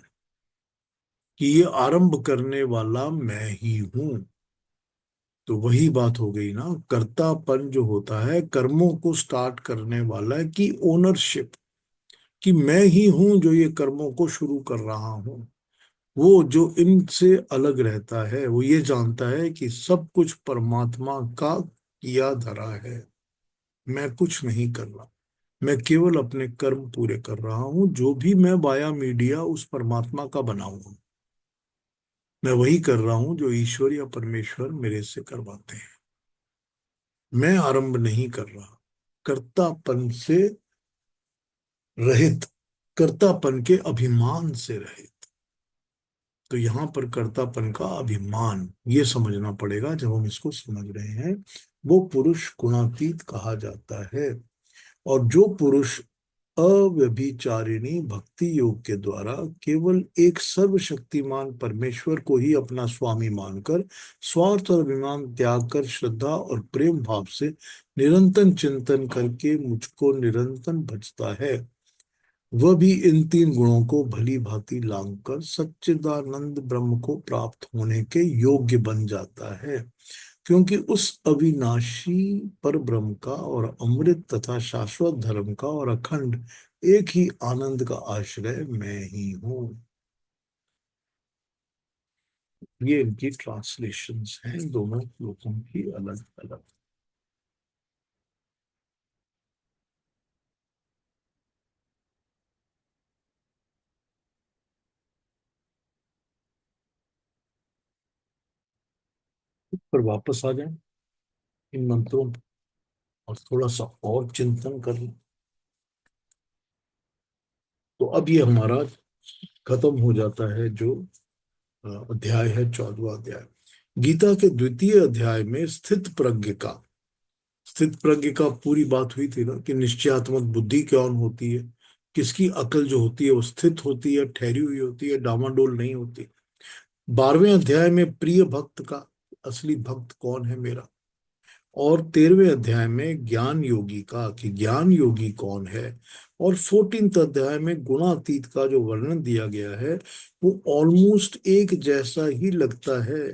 कि ये आरंभ करने वाला मैं ही हूं। तो वही बात हो गई ना, कर्तापन जो होता है कर्मों को स्टार्ट करने वाला, की ओनरशिप, कि मैं ही हूं जो ये कर्मों को शुरू कर रहा हूं। वो जो इनसे अलग रहता है वो ये जानता है कि सब कुछ परमात्मा का किया धरा है, मैं कुछ नहीं कर रहा, मैं केवल अपने कर्म पूरे कर रहा हूं। जो भी मैं वाया मीडिया उस परमात्मा का बना हूं, मैं वही कर रहा हूं जो ईश्वर या परमेश्वर मेरे से करवाते हैं। मैं आरंभ नहीं कर रहा, कर्तापन से रहित, कर्तापन के अभिमान से रहित। तो यहाँ पर कर्तापन का अभिमान ये समझना पड़ेगा जब हम इसको समझ रहे हैं। वो पुरुष गुणातीत कहा जाता है, और जो पुरुष अव्यभिचारिणी भक्ति योग के द्वारा केवल एक सर्वशक्तिमान परमेश्वर को ही अपना स्वामी मानकर स्वार्थ और अभिमान त्याग कर श्रद्धा और प्रेम भाव से निरंतर चिंतन करके मुझको निरंतर भजता है, वह भी इन तीन गुणों को भली भांति लांग कर सच्चिदानंद ब्रह्म को प्राप्त होने के योग्य बन जाता है। क्योंकि उस अविनाशी पर ब्रह्म का और अमृत तथा शाश्वत धर्म का और अखंड एक ही आनंद का आश्रय मैं ही हूं। ये इनकी ट्रांसलेशंस हैं, दोनों श्लोकों की अलग अलग। पर वापस आ जाए इन मंत्रों पर और थोड़ा सा और चिंतन कर लें। तो अब ये हमारा खत्म हो जाता है जो अध्याय है, 14वां अध्याय। गीता के द्वितीय अध्याय में स्थित प्रज्ञ का, स्थित प्रज्ञ का पूरी बात हुई थी ना, कि निश्चयात्मक बुद्धि कौन होती है, किसकी अकल जो होती है वो स्थित होती है, ठहरी हुई होती है, डामाडोल नहीं होती। 12वें अध्याय में प्रिय भक्त का असली भक्त कौन है मेरा, और 13वें अध्याय में ज्ञान योगी का कि ज्ञान योगी कौन है, और 14th अध्याय में गुणातीत का जो वर्णन दिया गया है वो ऑलमोस्ट एक जैसा ही लगता है,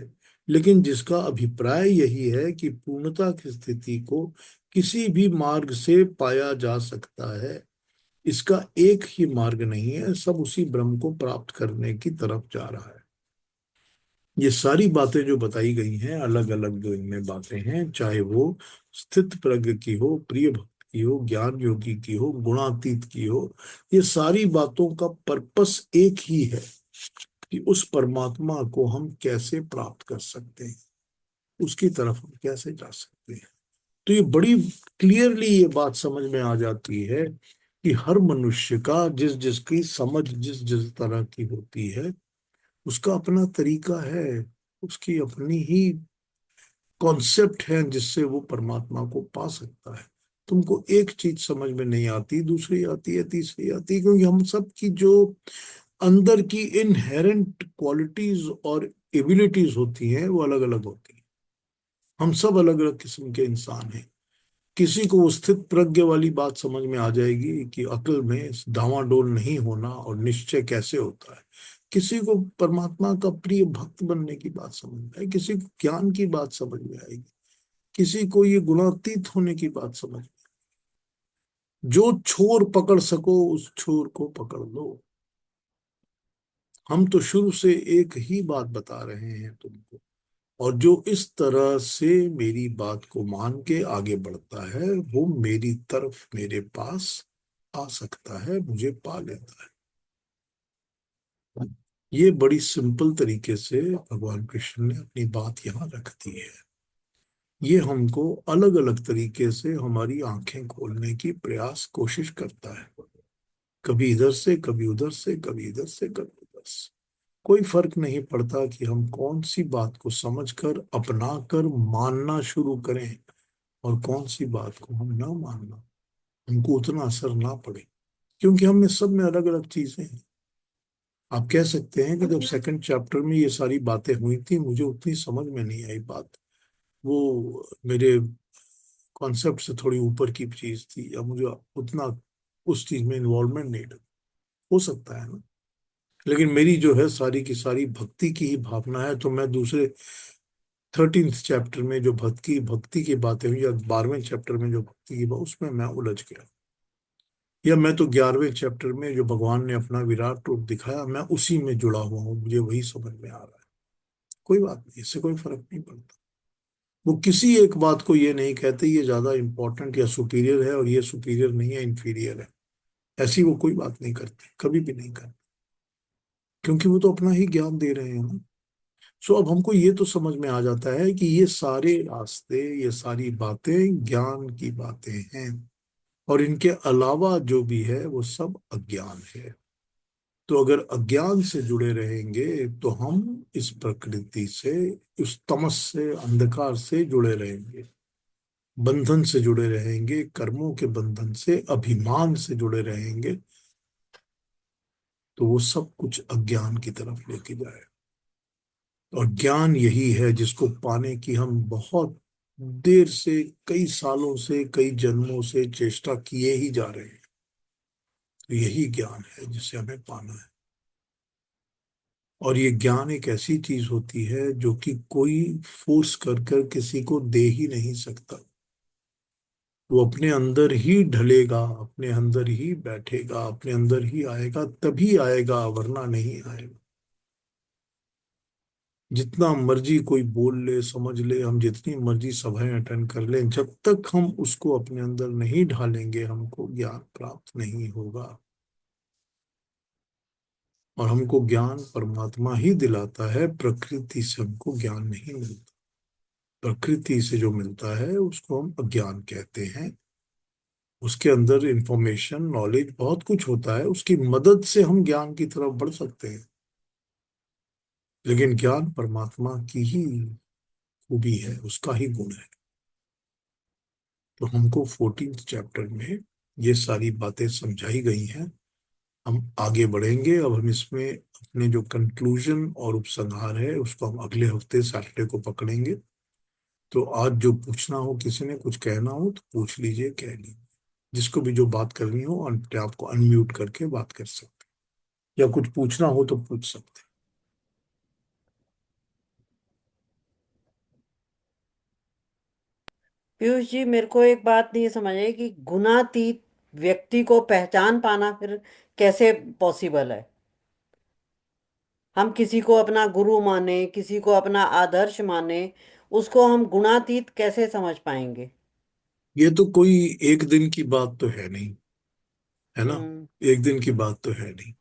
लेकिन जिसका अभिप्राय यही है कि पूर्णता की स्थिति को किसी भी मार्ग से पाया जा सकता है। इसका एक ही मार्ग नहीं है, सब उसी ब्रह्म को प्राप्त करने की तरफ जा रहा है। ये सारी बातें जो बताई गई हैं, अलग अलग जो इनमें बातें हैं, चाहे वो स्थित प्रज्ञ की हो, प्रिय भक्त की हो, ज्ञान योगी की हो, गुणातीत की हो, ये सारी बातों का पर्पस एक ही है कि उस परमात्मा को हम कैसे प्राप्त कर सकते हैं, उसकी तरफ हम कैसे जा सकते हैं। तो ये बड़ी क्लियरली ये बात समझ में आ जाती है कि हर मनुष्य का जिस जिसकी समझ जिस जिस तरह की होती है, उसका अपना तरीका है, उसकी अपनी ही कॉन्सेप्ट है जिससे वो परमात्मा को पा सकता है। तुमको एक चीज समझ में नहीं आती, दूसरी आती है, तीसरी आती है, क्योंकि हम सब की जो अंदर की इनहेरेंट क्वालिटीज और एबिलिटीज होती हैं वो अलग अलग होती हैं। हम सब अलग अलग किस्म के इंसान हैं। किसी को वो स्थित प्रज्ञ वाली बात समझ में आ जाएगी कि अकल में डावाडोल नहीं होना और निश्चय कैसे होता है। किसी को परमात्मा का प्रिय भक्त बनने की बात समझ में आएगी, किसी को ज्ञान की बात समझ में आएगी, किसी को ये गुणातीत होने की बात समझ में। जो छोर पकड़ सको उस छोर को पकड़ लो। हम तो शुरू से एक ही बात बता रहे हैं तुमको, और जो इस तरह से मेरी बात को मान के आगे बढ़ता है वो मेरी तरफ मेरे पास आ सकता है, मुझे पा लेता है। ये बड़ी सिंपल तरीके से भगवान कृष्ण ने अपनी बात यहाँ रख दी है। ये हमको अलग अलग तरीके से हमारी आंखें खोलने की प्रयास कोशिश करता है, कभी इधर से कभी उधर से, कभी इधर से कभी उधर से। कोई फर्क नहीं पड़ता कि हम कौन सी बात को समझकर अपना कर मानना शुरू करें और कौन सी बात को हम ना मानना, हमको उतना असर ना पड़े, क्योंकि हम में सब में अलग अलग चीजें हैं। आप कह सकते हैं कि जब सेकंड चैप्टर में ये सारी बातें हुई थी मुझे उतनी समझ में नहीं आई बात, वो मेरे कॉन्सेप्ट से थोड़ी ऊपर की चीज थी, या मुझे उतना उस चीज में इन्वॉल्वमेंट नहीं लगा। हो सकता है ना, लेकिन मेरी जो है सारी की सारी भक्ति की ही भावना है, तो मैं दूसरे 13th चैप्टर में जो भक्ति भक्ति की बातें हुई, या 12वें चैप्टर में जो भक्ति की बात, उसमें मैं उलझ गया। या मैं तो 11वें चैप्टर में जो भगवान ने अपना विराट रूप दिखाया मैं उसी में जुड़ा हुआ हूँ, मुझे वही समझ में आ रहा है। कोई बात नहीं, इससे कोई फर्क नहीं पड़ता। वो किसी एक बात को ये नहीं कहते ये ज्यादा इंपॉर्टेंट या सुपीरियर है और ये सुपीरियर नहीं है, इंफीरियर है, ऐसी वो कोई बात नहीं करते, कभी भी नहीं करते, क्योंकि वो तो अपना ही ज्ञान दे रहे हैं ना। सो अब हमको ये तो समझ में आ जाता है कि ये सारे रास्ते, ये सारी बातें ज्ञान की बातें हैं, और इनके अलावा जो भी है वो सब अज्ञान है। तो अगर अज्ञान से जुड़े रहेंगे तो हम इस प्रकृति से, उस तमस से, अंधकार से जुड़े रहेंगे, बंधन से जुड़े रहेंगे, कर्मों के बंधन से, अभिमान से जुड़े रहेंगे, तो वो सब कुछ अज्ञान की तरफ लेके जाए। और ज्ञान यही है जिसको पाने की हम बहुत देर से, कई सालों से, कई जन्मों से चेष्टा किए ही जा रहे हैं। तो यही ज्ञान है जिसे हमें पाना है। और ये ज्ञान एक ऐसी चीज होती है जो कि कोई फोर्स कर कर किसी को दे ही नहीं सकता। वो अपने अंदर ही ढलेगा, अपने अंदर ही बैठेगा, अपने अंदर ही आएगा, तभी आएगा, वरना नहीं आएगा। जितना मर्जी कोई बोल ले, समझ ले, हम जितनी मर्जी सभाएं अटेंड कर लें, जब तक हम उसको अपने अंदर नहीं ढालेंगे हमको ज्ञान प्राप्त नहीं होगा। और हमको ज्ञान परमात्मा ही दिलाता है, प्रकृति से हमको ज्ञान नहीं मिलता। प्रकृति से जो मिलता है उसको हम अज्ञान कहते हैं। उसके अंदर इंफॉर्मेशन, नॉलेज, बहुत कुछ होता है, उसकी मदद से हम ज्ञान की तरफ बढ़ सकते हैं, लेकिन ज्ञान परमात्मा की ही खूबी है, उसका ही गुण है। तो हमको 14th चैप्टर में ये सारी बातें समझाई गई हैं, हम आगे बढ़ेंगे। अब हम इसमें अपने जो कंक्लूजन और उपसंहार है उसको हम अगले हफ्ते सैटरडे को पकड़ेंगे। तो आज जो पूछना हो, किसी ने कुछ कहना हो तो पूछ लीजिए, कह लीजिए। जिसको भी जो बात करनी हो अपने आप को अनम्यूट करके बात कर सकते हैं, या कुछ पूछना हो तो पूछ सकते हैं। पीयूष जी, मेरे को एक बात नहीं समझ आई कि गुणातीत व्यक्ति को पहचान पाना फिर कैसे पॉसिबल है। हम किसी को अपना गुरु माने, किसी को अपना आदर्श माने, उसको हम गुणातीत कैसे समझ पाएंगे? ये तो कोई एक दिन की बात तो है नहीं, है ना। हम्म। एक दिन की बात तो है नहीं।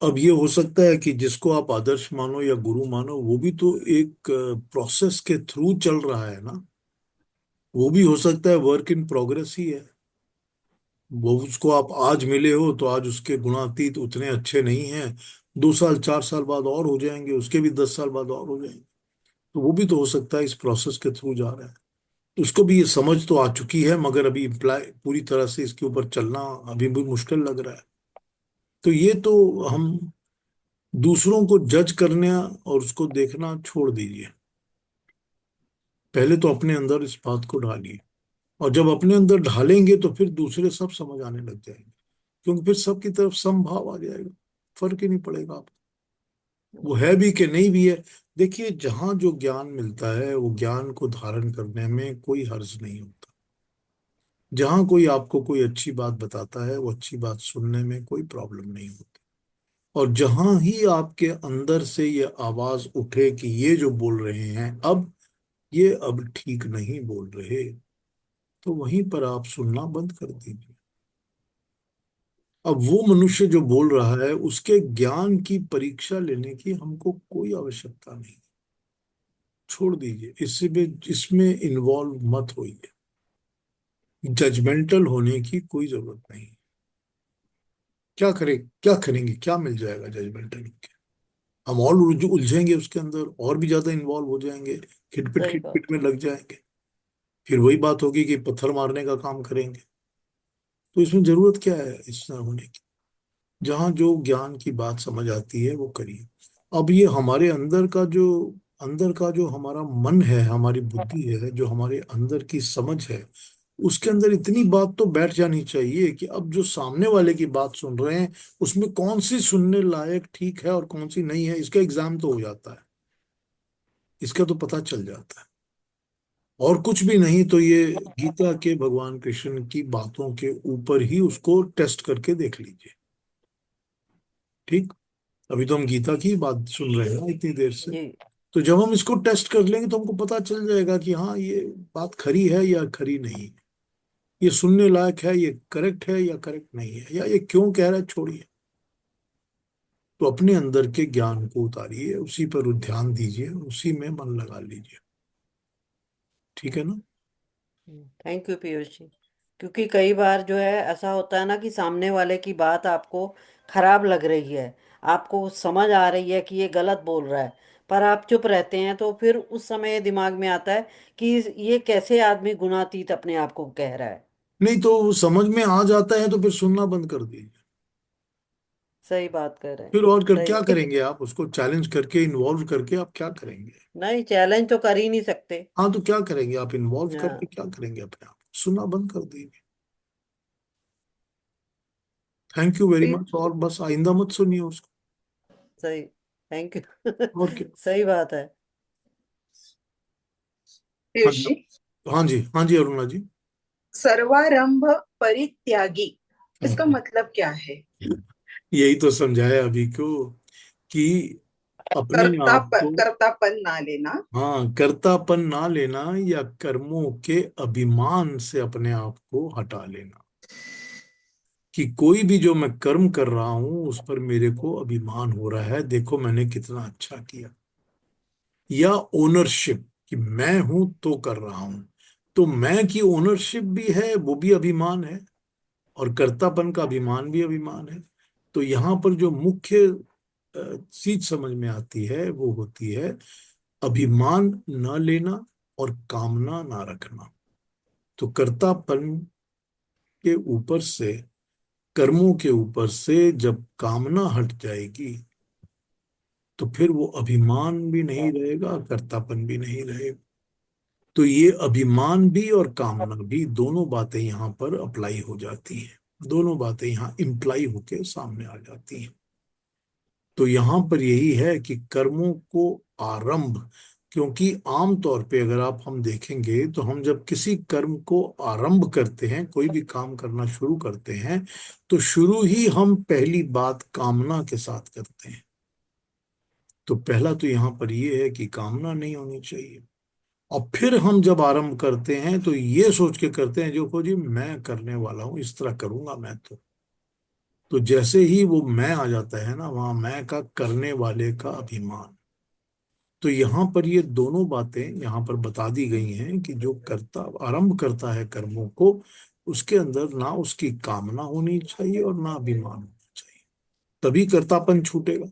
अब ये हो सकता है कि जिसको आप आदर्श मानो या गुरु मानो, वो भी तो एक प्रोसेस के थ्रू चल रहा है ना। वो भी हो सकता है वर्क इन प्रोग्रेस ही है। वो उसको आप आज मिले हो तो आज उसके गुणातीत उतने अच्छे नहीं हैं। 2 साल 4 साल बाद और हो जाएंगे, उसके भी 10 साल बाद और हो जाएंगे। तो वो भी तो हो सकता है इस प्रोसेस के थ्रू जा रहा है। तो उसको भी ये समझ तो आ चुकी है, मगर अभी इम्प्लाई पूरी तरह से इसके ऊपर चलना अभी भी मुश्किल लग रहा है। तो ये तो हम दूसरों को जज करना और उसको देखना छोड़ दीजिए। पहले तो अपने अंदर इस बात को ढालिए, और जब अपने अंदर ढालेंगे तो फिर दूसरे सब समझ आने लग जाएंगे। क्योंकि फिर सबकी तरफ समभाव आ जाएगा, फर्क ही नहीं पड़ेगा आपको वो है भी कि नहीं भी है। देखिए, जहां जो ज्ञान मिलता है वो ज्ञान को धारण करने में कोई हर्ज नहीं होता। जहां कोई आपको कोई अच्छी बात बताता है वो अच्छी बात सुनने में कोई प्रॉब्लम नहीं होती। और जहां ही आपके अंदर से ये आवाज उठे कि ये जो बोल रहे हैं अब, ये अब ठीक नहीं बोल रहे, तो वहीं पर आप सुनना बंद कर दीजिए। अब वो मनुष्य जो बोल रहा है उसके ज्ञान की परीक्षा लेने की हमको कोई आवश्यकता नहीं। छोड़ दीजिए, इसमें इन्वॉल्व मत होइए। जजमेंटल होने की कोई जरूरत नहीं। क्या करे, क्या करेंगे, क्या मिल जाएगा जजमेंटल होके? हम और उलझेंगे उसके अंदर, और भी ज्यादा इन्वॉल्व हो जाएंगे, खिटपिट सही खिटपिट बात में है। लग जाएंगे। फिर वही बात होगी कि पत्थर मारने का काम करेंगे। तो इसमें जरूरत क्या है इस तरह होने की? जहाँ जो ज्ञान की बात समझ आती है वो करिए। अब ये हमारे अंदर का जो हमारा मन है, हमारी बुद्धि है, जो हमारे अंदर की समझ है, उसके अंदर इतनी बात तो बैठ जानी चाहिए कि अब जो सामने वाले की बात सुन रहे हैं उसमें कौन सी सुनने लायक ठीक है और कौन सी नहीं है, इसका एग्जाम तो हो जाता है। इसका तो पता चल जाता है। और कुछ भी नहीं तो ये गीता के भगवान कृष्ण की बातों के ऊपर ही उसको टेस्ट करके देख लीजिए। ठीक। अभी तो हम गीता की बात सुन रहे हैं ना इतनी देर से। जी। तो जब हम इसको टेस्ट कर लेंगे तो हमको पता चल जाएगा कि हाँ, ये बात खरी है या खरी नहीं। ये सुनने लायक है, ये करेक्ट है या करेक्ट नहीं है, या ये क्यों कह रहा है, छोड़िए। तो अपने अंदर के ज्ञान को उतारिए, उसी पर ध्यान दीजिए, उसी में मन लगा लीजिए। ठीक है ना। Thank you Piyush ji. क्योंकि कई बार जो है ऐसा होता है ना कि सामने वाले की बात आपको खराब लग रही है, आपको समझ आ रही है कि ये गलत बोल रहा है, पर आप चुप रहते हैं, तो फिर उस समय दिमाग में आता है कि ये कैसे आदमी गुणातीत अपने आप को कह रहा है। नहीं तो समझ में आ जाता है तो फिर सुनना बंद कर दीजिए। सही बात कर रहे हैं। फिर और सही क्या बात। करेंगे आप? उसको चैलेंज करके, इन्वॉल्व करके आप क्या करेंगे? नहीं, चैलेंज तो कर ही नहीं सकते। हाँ, तो क्या करेंगे आप? इन्वॉल्व करके हाँ। क्या करेंगे अपने आप? सुनना बंद कर दीजिए। Thank you very much. और बस आइंदा मत सुनिए उसको। सही। Thank you. और क्या। सही बात है। हाँ पीयूष जी। जी, हाँ जी, हाँ जी अरुणा जी। सर्वारंभ परित्यागी, इसका हाँ, मतलब क्या है? यही तो समझाया अभी को, कि अपने आप को, कर्तापन ना लेना। हाँ, कर्तापन ना लेना या कर्मों के अभिमान से अपने आप को हटा लेना। कि कोई भी जो मैं कर्म कर रहा हूं उस पर मेरे को अभिमान हो रहा है, देखो मैंने कितना अच्छा किया। या ओनरशिप, कि मैं हूं तो कर रहा हूं। तो मैं की ओनरशिप भी है, वो भी अभिमान है। और कर्तापन का अभिमान भी अभिमान है। तो यहाँ पर जो मुख्य चीज समझ में आती है वो होती है अभिमान न लेना और कामना ना रखना। तो कर्तापन के ऊपर से कर्मों के ऊपर से जब कामना हट जाएगी तो फिर वो अभिमान भी नहीं रहेगा, कर्तापन भी नहीं रहेगा। तो ये अभिमान भी और कामना भी दोनों बातें यहाँ पर अप्लाई हो जाती हैं, दोनों बातें यहाँ इम्प्लाई होके सामने आ जाती हैं। तो यहाँ पर यही है कि कर्मों को आरंभ, क्योंकि आम तौर पे अगर आप हम देखेंगे तो हम जब किसी कर्म को आरंभ करते हैं, कोई भी काम करना शुरू करते हैं, तो शुरू ही हम पहली बात कामना के साथ करते हैं। तो पहला तो यहाँ पर ये है कि कामना नहीं होनी चाहिए। और फिर हम जब आरंभ करते हैं तो ये सोच के करते हैं, जो को जी मैं करने वाला हूं, इस तरह करूंगा मैं तो जैसे ही वो मैं आ जाता है ना, वहां मैं का करने वाले का अभिमान। तो यहाँ पर ये दोनों बातें यहाँ पर बता दी गई हैं कि जो करता आरंभ करता है कर्मों को, उसके अंदर ना उसकी कामना होनी चाहिए और ना अभिमान होना चाहिए, तभी कर्तापन छूटेगा।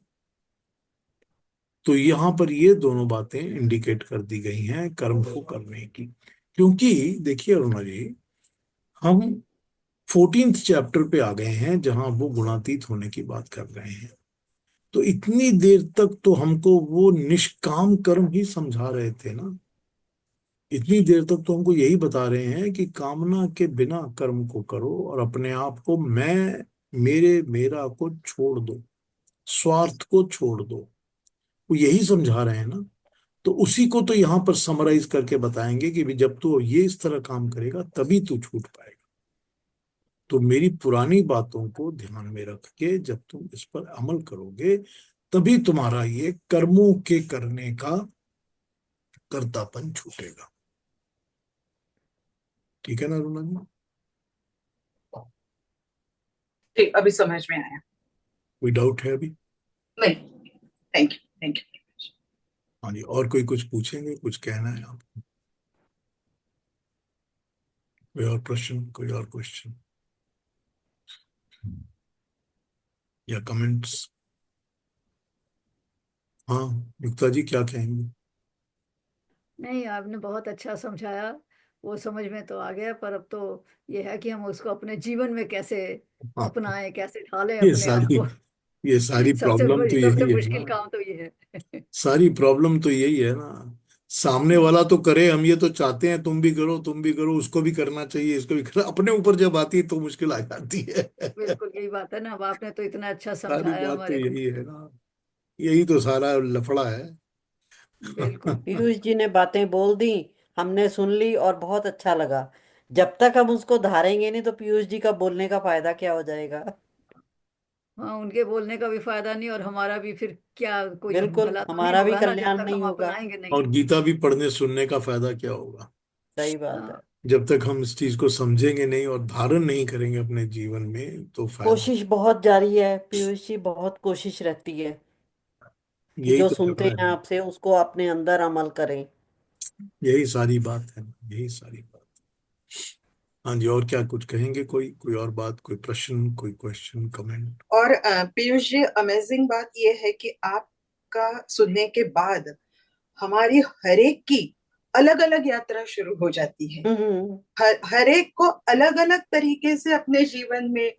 तो यहाँ पर ये दोनों बातें इंडिकेट कर दी गई हैं कर्म को करने की। क्योंकि देखिए अरुणा जी, हम 14th चैप्टर पे आ गए हैं जहां वो गुणातीत होने की बात कर रहे हैं। तो इतनी देर तक तो हमको वो निष्काम कर्म ही समझा रहे थे ना, इतनी देर तक तो हमको यही बता रहे हैं कि कामना के बिना कर्म को करो और अपने आप को मैं मेरे मेरा को छोड़ दो, स्वार्थ को छोड़ दो, वो यही समझा रहे हैं ना। तो उसी को तो यहाँ पर समराइज करके बताएंगे कि भी जब तू ये इस तरह काम करेगा तभी तू छूट पाएगा। तो मेरी पुरानी बातों को ध्यान में रख के जब तुम इस पर अमल करोगे तभी तुम्हारा ये कर्मों के करने का कर्तापन छूटेगा। ठीक है ना अरुणा जी? ठीक, अभी समझ में आया। कोई डाउट है अभी? नहीं, थैंक यू, थैंक यू। हाँ जी, और कोई कुछ पूछेंगे, कुछ कहना है आपको? कोई और प्रश्न, कोई और क्वेश्चन या कमेंट्स? हाँ, युक्ता जी क्या कहेंगे? नहीं, आपने बहुत अच्छा समझाया। वो समझ में तो आ गया, पर अब तो ये है कि हम उसको अपने जीवन में कैसे हाँ, अपनाएं, कैसे ढालें ये अपने आप सारी को। ये सारी प्रॉब्लम तो सबसे यही है ना, मुश्किल काम तो ये है। सारी प्रॉब्लम तो यही है ना। सामने वाला तो करे, हम ये तो चाहते हैं तुम भी करो, तुम भी करो, उसको भी करना चाहिए, इसको भी करो, अपने ऊपर जब आती है तो मुश्किल आ जाती है। बिल्कुल यही बात है ना। अब आपने तो इतना अच्छा सारी समझाया बात तो हमारे को। यही है ना, यही तो सारा लफड़ा है। बिल्कुल। पीयूष जी ने बातें बोल दी, हमने सुन ली और बहुत अच्छा लगा। जब तक हम उसको धारेंगे नहीं तो पीयूष जी का बोलने का फायदा क्या हो जाएगा। हाँ, उनके बोलने का भी फायदा नहीं, और हमारा भी फिर क्या कोई बिल्कुल, भला तो नहीं हमारा भी होगा ना जब कल्याण तक नहीं हम होगा। अपनाएंगे नहीं। और गीता भी पढ़ने सुनने का फायदा क्या होगा, सही बात है। हाँ, जब तक हम इस चीज को समझेंगे नहीं और धारण नहीं करेंगे अपने जीवन में तो फायदा। कोशिश बहुत जारी है पीयूष जी, बहुत कोशिश रहती है कि यही जो तो सुनते लफड़ा हैं है, आपसे उसको अपने अंदर अमल करें। यही सारी बात है, यही सारी बात। हाँ जी, और क्या कुछ कहेंगे? कोई कोई और बात, कोई प्रश्न, कोई क्वेश्चन, कमेंट? और पीयूष जी, अमेजिंग बात यह है कि आपका सुनने के बाद हमारी हर एक की अलग अलग यात्रा शुरू हो जाती है। हम्म। हर एक को अलग अलग तरीके से अपने जीवन में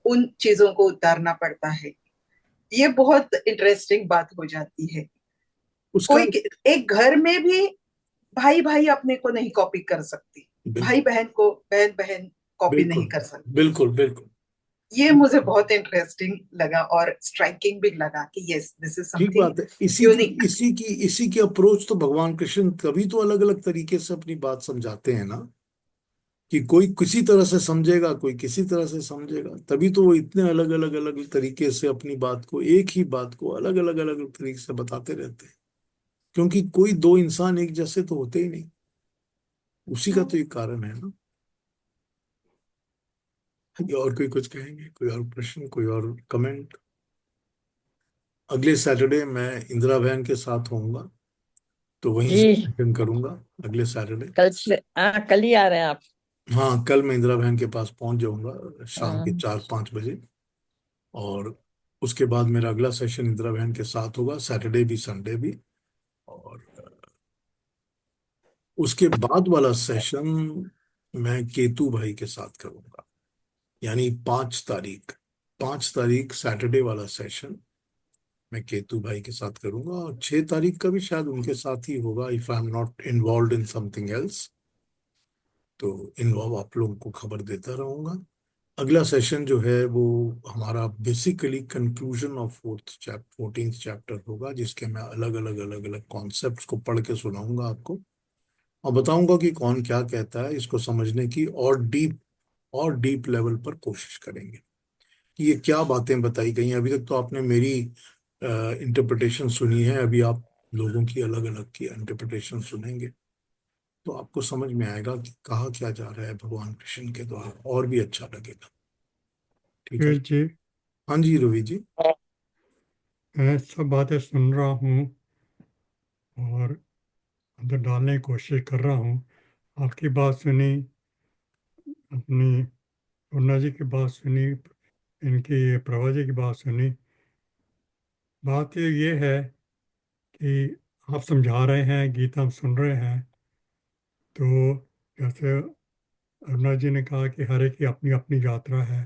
उन चीजों को उतारना पड़ता है। ये बहुत इंटरेस्टिंग बात हो जाती है। उसका कोई एक घर में भी भाई भाई अपने को नहीं कॉपी कर सकती, भाई बिल्कुल बहन को बहन बहन कॉपी नहीं बिल्कुल कर सकती। बिल्कुल बिल्कुल। ये मुझे बहुत इंटरेस्टिंग लगा और स्ट्राइकिंग भी लगा कि यस, दिस इज ठीक समथिंग बात है, इसी की यूनिक। इसी की अप्रोच तो भगवान कृष्ण तभी तो अलग अलग तरीके से अपनी बात समझाते हैं ना, कि कोई किसी तरह से समझेगा, कोई किसी तरह से समझेगा, तभी तो वो इतने अलग अलग अलग तरीके से अपनी बात को, एक ही बात को अलग अलग अलग तरीके से बताते रहते हैं। क्योंकि कोई दो इंसान एक जैसे तो होते ही नहीं, उसी का तो एक कारण है ना। ये और कोई कुछ कहेंगे, कोई और प्रश्न, कोई और कमेंट? अगले सैटरडे मैं इंदिरा बहन के साथ होऊंगा, तो वहीं से जी। सेशन करूंगा अगले सैटरडे। कल से, हाँ, कल ही आ रहे हैं आप? हाँ, कल मैं इंदिरा बहन के पास पहुंच जाऊंगा शाम के हाँ। 4-5 बजे। और उसके बाद मेरा अगला सेशन इंदिरा बहन के साथ होगा, सैटरडे भी संडे भी। और उसके बाद वाला सेशन मैं केतु भाई के साथ करूंगा, यानी 5 तारीख, 5 तारीख सैटरडे वाला सेशन मैं केतु भाई के साथ करूंगा, और 6 तारीख का भी शायद उनके साथ ही होगा, if I am not involve in something else. तो इन्वॉल्व आप लोगों को खबर देता रहूंगा। अगला सेशन जो है वो हमारा basically conclusion of 14th chapter होगा, जिसके मैं अलग अलग कॉन्सेप्ट्स को पढ़ के सुनाऊंगा आपको, और बताऊंगा कि कौन क्या कहता है। इसको समझने की और डीप लेवल पर कोशिश करेंगे कि ये क्या बातें बताई गई हैं। अभी तक तो आपने मेरी इंटरप्रिटेशन सुनी है, अभी आप लोगों की अलग अलग की इंटरप्रिटेशन सुनेंगे, तो आपको समझ में आएगा कि कहा क्या जा रहा है भगवान कृष्ण के द्वारा, और भी अच्छा लगेगा। ठीक है। पीयूष जी, हाँ जी रवि जी। मैं सब बातें सुन रहा हूँ और अंदर डालने की कोशिश कर रहा हूँ। आपकी बात सुनी, अपनी पूर्णा जी की बात सुनी, इनकी प्रभा जी की बात सुनी। बात ये है कि आप समझा रहे हैं, गीता हम सुन रहे हैं, तो जैसे अरुणा जी ने कहा कि हर एक की अपनी अपनी यात्रा है,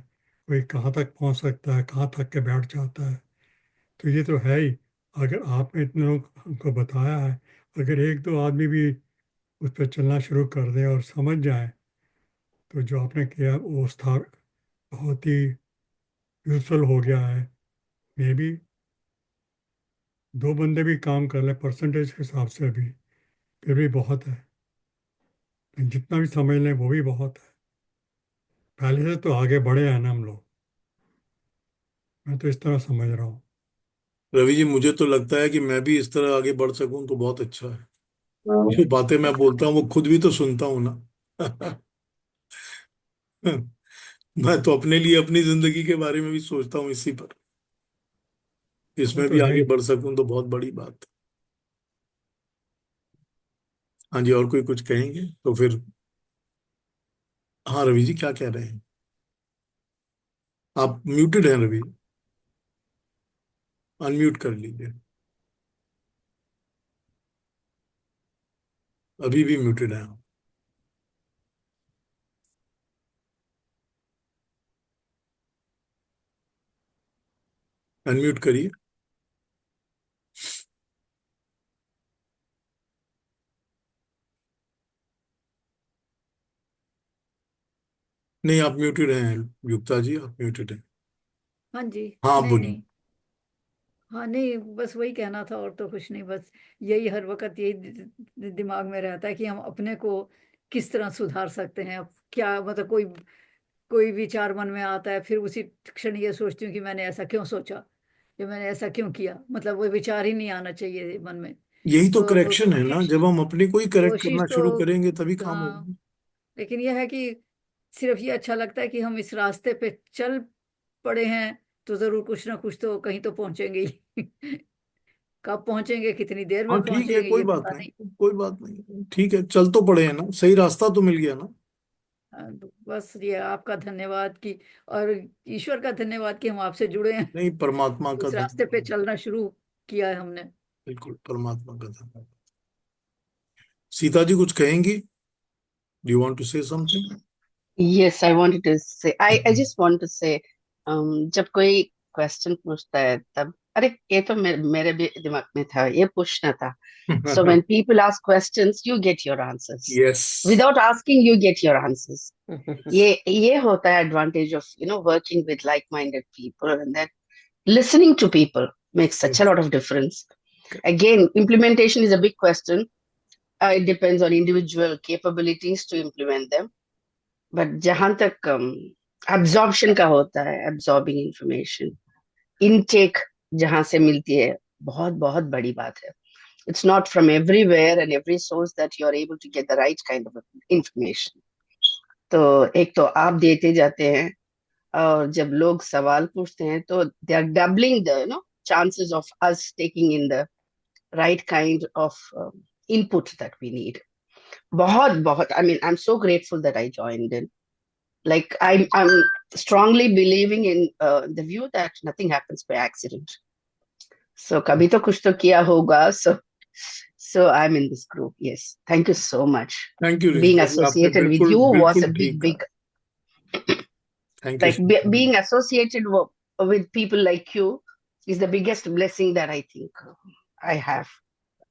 कोई कहाँ तक पहुँच सकता है, कहाँ तक के बैठ जाता है। तो ये तो है ही। अगर आपने इतने लोग हमको बताया है, अगर एक दो आदमी भी उस पर चलना शुरू कर दें और समझ जाएं, तो जो आपने किया वो स्थार बहुत ही यूजफुल हो गया है। मे बी 2 बंदे भी काम कर लें परसेंटेज के हिसाब से भी, फिर भी बहुत है। जितना भी समझ लें वो भी बहुत है। पहले से तो आगे बढ़े हैं ना हम लोग, मैं तो इस तरह समझ रहा हूँ। रवि जी, मुझे तो लगता है कि मैं भी इस तरह आगे बढ़ सकूं तो बहुत अच्छा है। जो बातें मैं बोलता हूँ वो खुद भी तो सुनता हूँ ना। मैं तो अपने लिए अपनी जिंदगी के बारे में भी सोचता हूँ इसी पर, वो इसमें तो भी है आगे ही। बढ़ सकूं तो बहुत बड़ी बात है। हाँ जी, और कोई कुछ कहेंगे तो फिर। हाँ रवि जी, क्या कह रहे हैं? आप म्यूटेड हैं रवि, अनम्यूट कर लीजिए। अभी भी म्यूटेड हैं आप, अनम्यूट करिए। नहीं, आप म्यूटेड हैं युक्ता जी, आप म्यूटेड हैं। हाँ जी। हाँ आप नहीं बोलिए। नहीं। हाँ नहीं, बस वही कहना था और तो कुछ नहीं। बस यही हर वक्त यही दिमाग में रहता है कि हम अपने को किस तरह सुधार सकते हैं। अब क्या मतलब, कोई कोई विचार मन में आता है, फिर उसी क्षण ये सोचती हूँ कि मैंने ऐसा क्यों सोचा, या मैंने ऐसा क्यों किया। मतलब वो विचार ही नहीं आना चाहिए मन में। यही तो तो करेक्शन है ना, कोशिश जब हम अपने को ही करेक्ट कोशिश करना शुरू तो करेंगे तभी काम हाँ, होगा। लेकिन यह है कि सिर्फ ये अच्छा लगता है कि हम इस रास्ते पे चल पड़े हैं, तो जरूर कुछ ना कुछ तो कहीं तो पहुंचेंगे ही। कब पहुंचेंगे, कितनी देर हाँ में ठीक है, पहुंचेंगे, कोई ये बात पता नहीं। नहीं, कोई बात नहीं, ठीक है, चल तो पड़े हैं ना, सही रास्ता तो मिल गया ना। तो बस ये आपका धन्यवाद कि, और ईश्वर का धन्यवाद कि हम आपसे जुड़े हैं, नहीं, परमात्मा का उस रास्ते पे धन्यवाद। चलना शुरू किया है हमने। बिल्कुल परमात्मा का धन्यवाद। सीता जी कुछ कहेंगी? Do you want to say something? Yes, I wanted to say, I just want to say, जब कोई क्वेश्चन पूछता है तब, अरे ये तो मेरे भी दिमाग में था, ये पूछना था. So when people ask questions, you get your answers. Yes. Without asking, you get your answers. ये होता है advantage of, working with like-minded people, and that listening to people makes such a lot of difference. Again, implementation is a big question. It depends on individual capabilities to implement them. But जहां तक absorption का होता है, absorbing information, intake जहां से मिलती है, बहुत बहुत बड़ी बात है. It's not from everywhere and every source that you are able to get the right kind of information. तो एक तो आप देते जाते हैं, और जब लोग सवाल पूछते हैं तो they are doubling the chances of us taking in the right kind of input that we need. बहुत बहुत, I mean, I'm so grateful that I joined in. Like I'm strongly believing in the view that nothing happens by accident. So kabhi to kuch to kiya hoga. So I'm in this group. Yes, thank you so much. Thank you Being Rita ji, आपने associated with बिल्कुल you was बिल्कुल a ठीक big कहा। big thank you Like being associated with people like you is the biggest blessing that I think I have.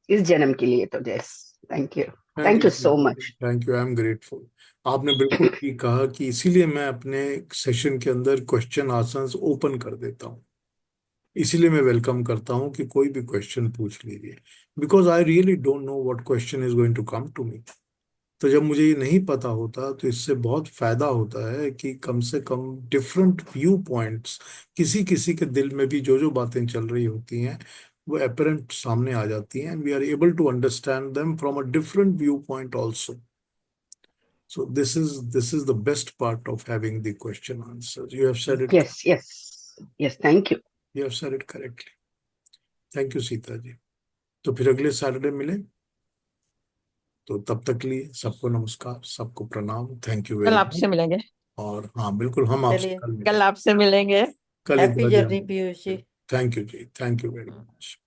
इस जन्म के लिए तो yes, thank you. Thank you so much. Thank you, I am grateful. आपने बिल्कुल ठीक कहा कि इसीलिए मैं अपने सेशन के अंदर क्वेश्चन आंसर्स ओपन कर देता हूँ, इसीलिए मैं वेलकम करता हूँ कि कोई भी क्वेश्चन पूछ लीजिए, because I really don't know what question is going to come to me. तो जब मुझे ये नहीं पता होता तो इससे बहुत फायदा होता है कि कम से कम डिफरेंट व्यू पॉइंट्स, किसी किसी के दिल में भी जो जो बातें चल रही होती हैं वो अपरेंट सामने आ जाती हैं, and we are able to understand them from a different viewpoint also. So this is the best part of having the question answers. You have said it. Yes. Thank you. You have said it correctly. Thank you, Sita ji. तो फिर अगले Saturday मिले, तो तब तक के लिए सबको नमस्कार, सबको प्रणाम, थैंक यू कल वेरी आपसे मच। मिलेंगे। और हाँ बिल्कुल, हम आपसे चलिए, कल कल मिलेंगे। आपसे मिलेंगे। कल हैप्पी इतना जर्नी जल्दी। Piyush ji. Thank you ji, thank you very much.